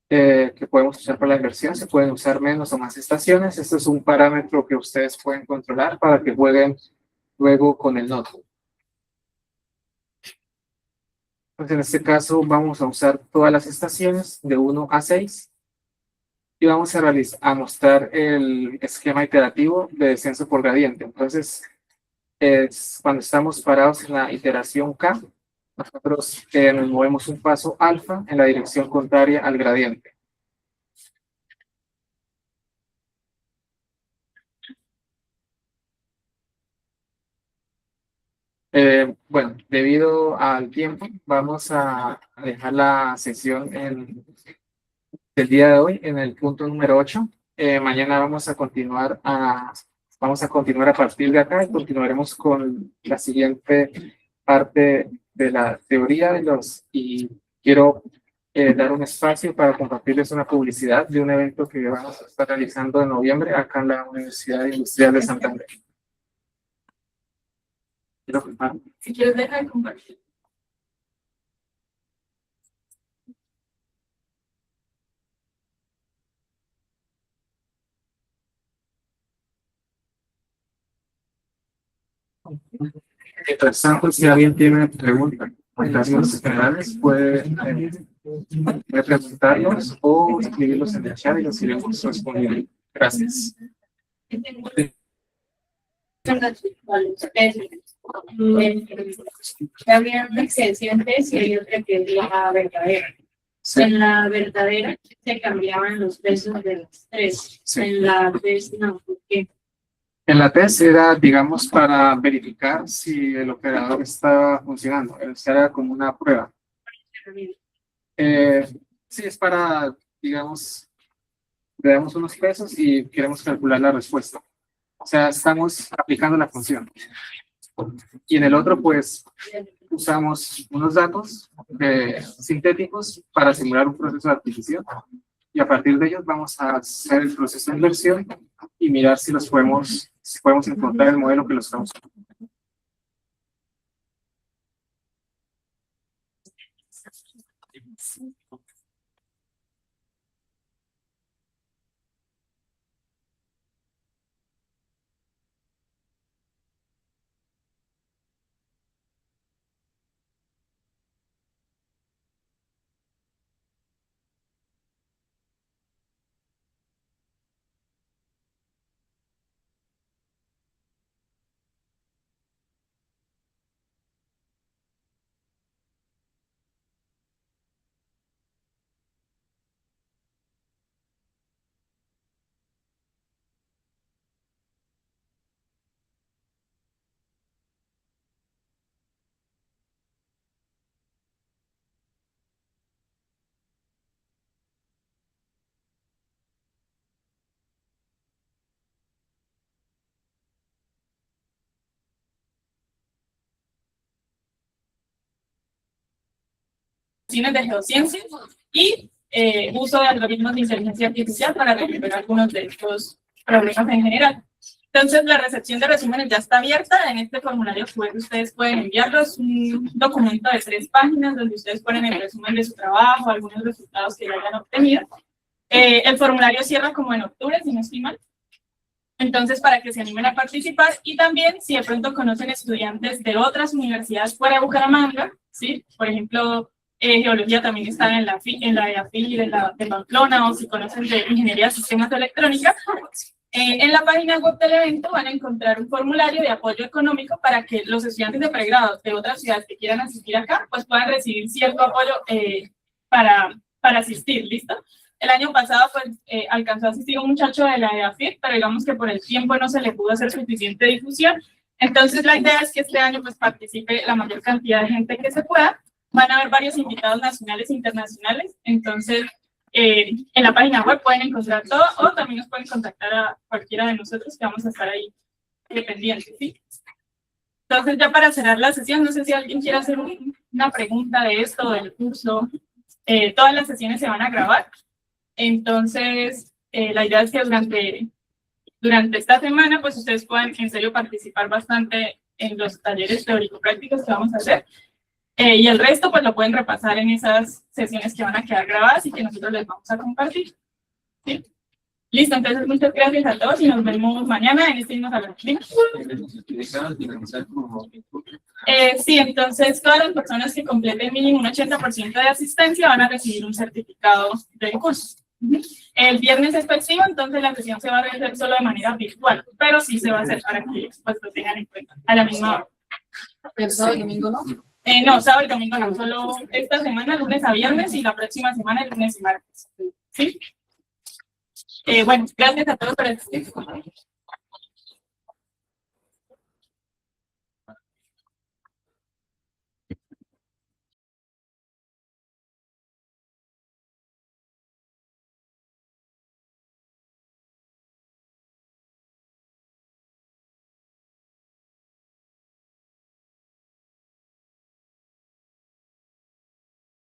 que podemos usar para la inversión. Se pueden usar menos o más estaciones. Esto es un parámetro que ustedes pueden controlar para que jueguen luego con el notebook. Pues en este caso vamos a usar todas las estaciones de 1 a 6 y vamos a mostrar el esquema iterativo de descenso por gradiente. Entonces, cuando estamos parados en la iteración K, nosotros nos movemos un paso alfa en la dirección contraria al gradiente. Bueno, debido al tiempo, vamos a dejar la sesión del día de hoy en el punto número 8. Mañana vamos a continuar a Vamos a continuar a partir de acá y continuaremos con la siguiente parte de la teoría y quiero dar un espacio para compartirles una publicidad de un evento que vamos a estar realizando en noviembre acá en la Universidad Industrial de Santander. Quiero firmar. Si quieres, deja de compartir. Mientras tanto, si alguien tiene preguntas o términos generales, puede preguntarlos o escribirlos en el chat y los iremos respondiendo. Gracias. Había una extensión test y hay otra que es la verdadera. Sí. En la verdadera se cambiaban los pesos de las tres. Sí. En la test no, porque En la test era, digamos, para verificar si el operador estaba funcionando. Era como una prueba. Sí, es para, digamos, le damos unos pesos y queremos calcular la respuesta. O sea, estamos aplicando la función. Y en el otro, pues, usamos unos datos sintéticos para simular un proceso de adquisición. Y a partir de ellos vamos a hacer el proceso de inversión y mirar si podemos encontrar el modelo que los estamos usando. de geociencias y uso de algoritmos de inteligencia artificial para resolver algunos de estos problemas en general. Entonces, la recepción de resúmenes ya está abierta. En este formulario pues, ustedes pueden enviarlos un documento de 3 páginas donde ustedes ponen el resumen de su trabajo, algunos resultados que ya hayan obtenido. El formulario cierra como en octubre, si no estoy mal. Entonces, para que se animen a participar y también, si de pronto conocen estudiantes de otras universidades fuera de Bucaramanga, ¿sí? Por ejemplo, geología también está en la de AFIL y de Pamplona, o si conocen de ingeniería de sistemas de electrónica, en la página web del evento van a encontrar un formulario de apoyo económico para que los estudiantes de pregrado de otras ciudades que quieran asistir acá, pues puedan recibir cierto apoyo para asistir, ¿listo? El año pasado pues, alcanzó a asistir un muchacho de la EAFIT, pero digamos que por el tiempo no se le pudo hacer suficiente difusión. Entonces la idea es que este año pues, participe la mayor cantidad de gente que se pueda. Van a haber varios invitados nacionales e internacionales. Entonces en la página web pueden encontrar todo o también nos pueden contactar a cualquiera de nosotros que vamos a estar ahí pendientes, ¿sí? Entonces ya para cerrar la sesión, no sé si alguien quiere hacer una pregunta de esto, del curso. Todas las sesiones se van a grabar. Entonces, la idea es que durante esta semana, pues ustedes puedan en serio participar bastante en los talleres teórico-prácticos que vamos a hacer. Y el resto, pues lo pueden repasar en esas sesiones que van a quedar grabadas y que nosotros les vamos a compartir. ¿Sí? Listo, entonces muchas gracias a todos y nos vemos mañana en este mismo salón. ¿Sí? Sí, entonces todas las personas que completen mínimo un 80% de asistencia van a recibir un certificado del curso. El viernes es festivo, entonces la sesión se va a realizar solo de manera virtual, pero sí se va a hacer para que pues, lo tengan en cuenta a la misma hora. El sábado y domingo no. No, sábado y domingo no, solo esta semana, lunes a viernes, y la próxima semana, el lunes y martes. ¿Sí? Bueno, gracias a todos por asistir.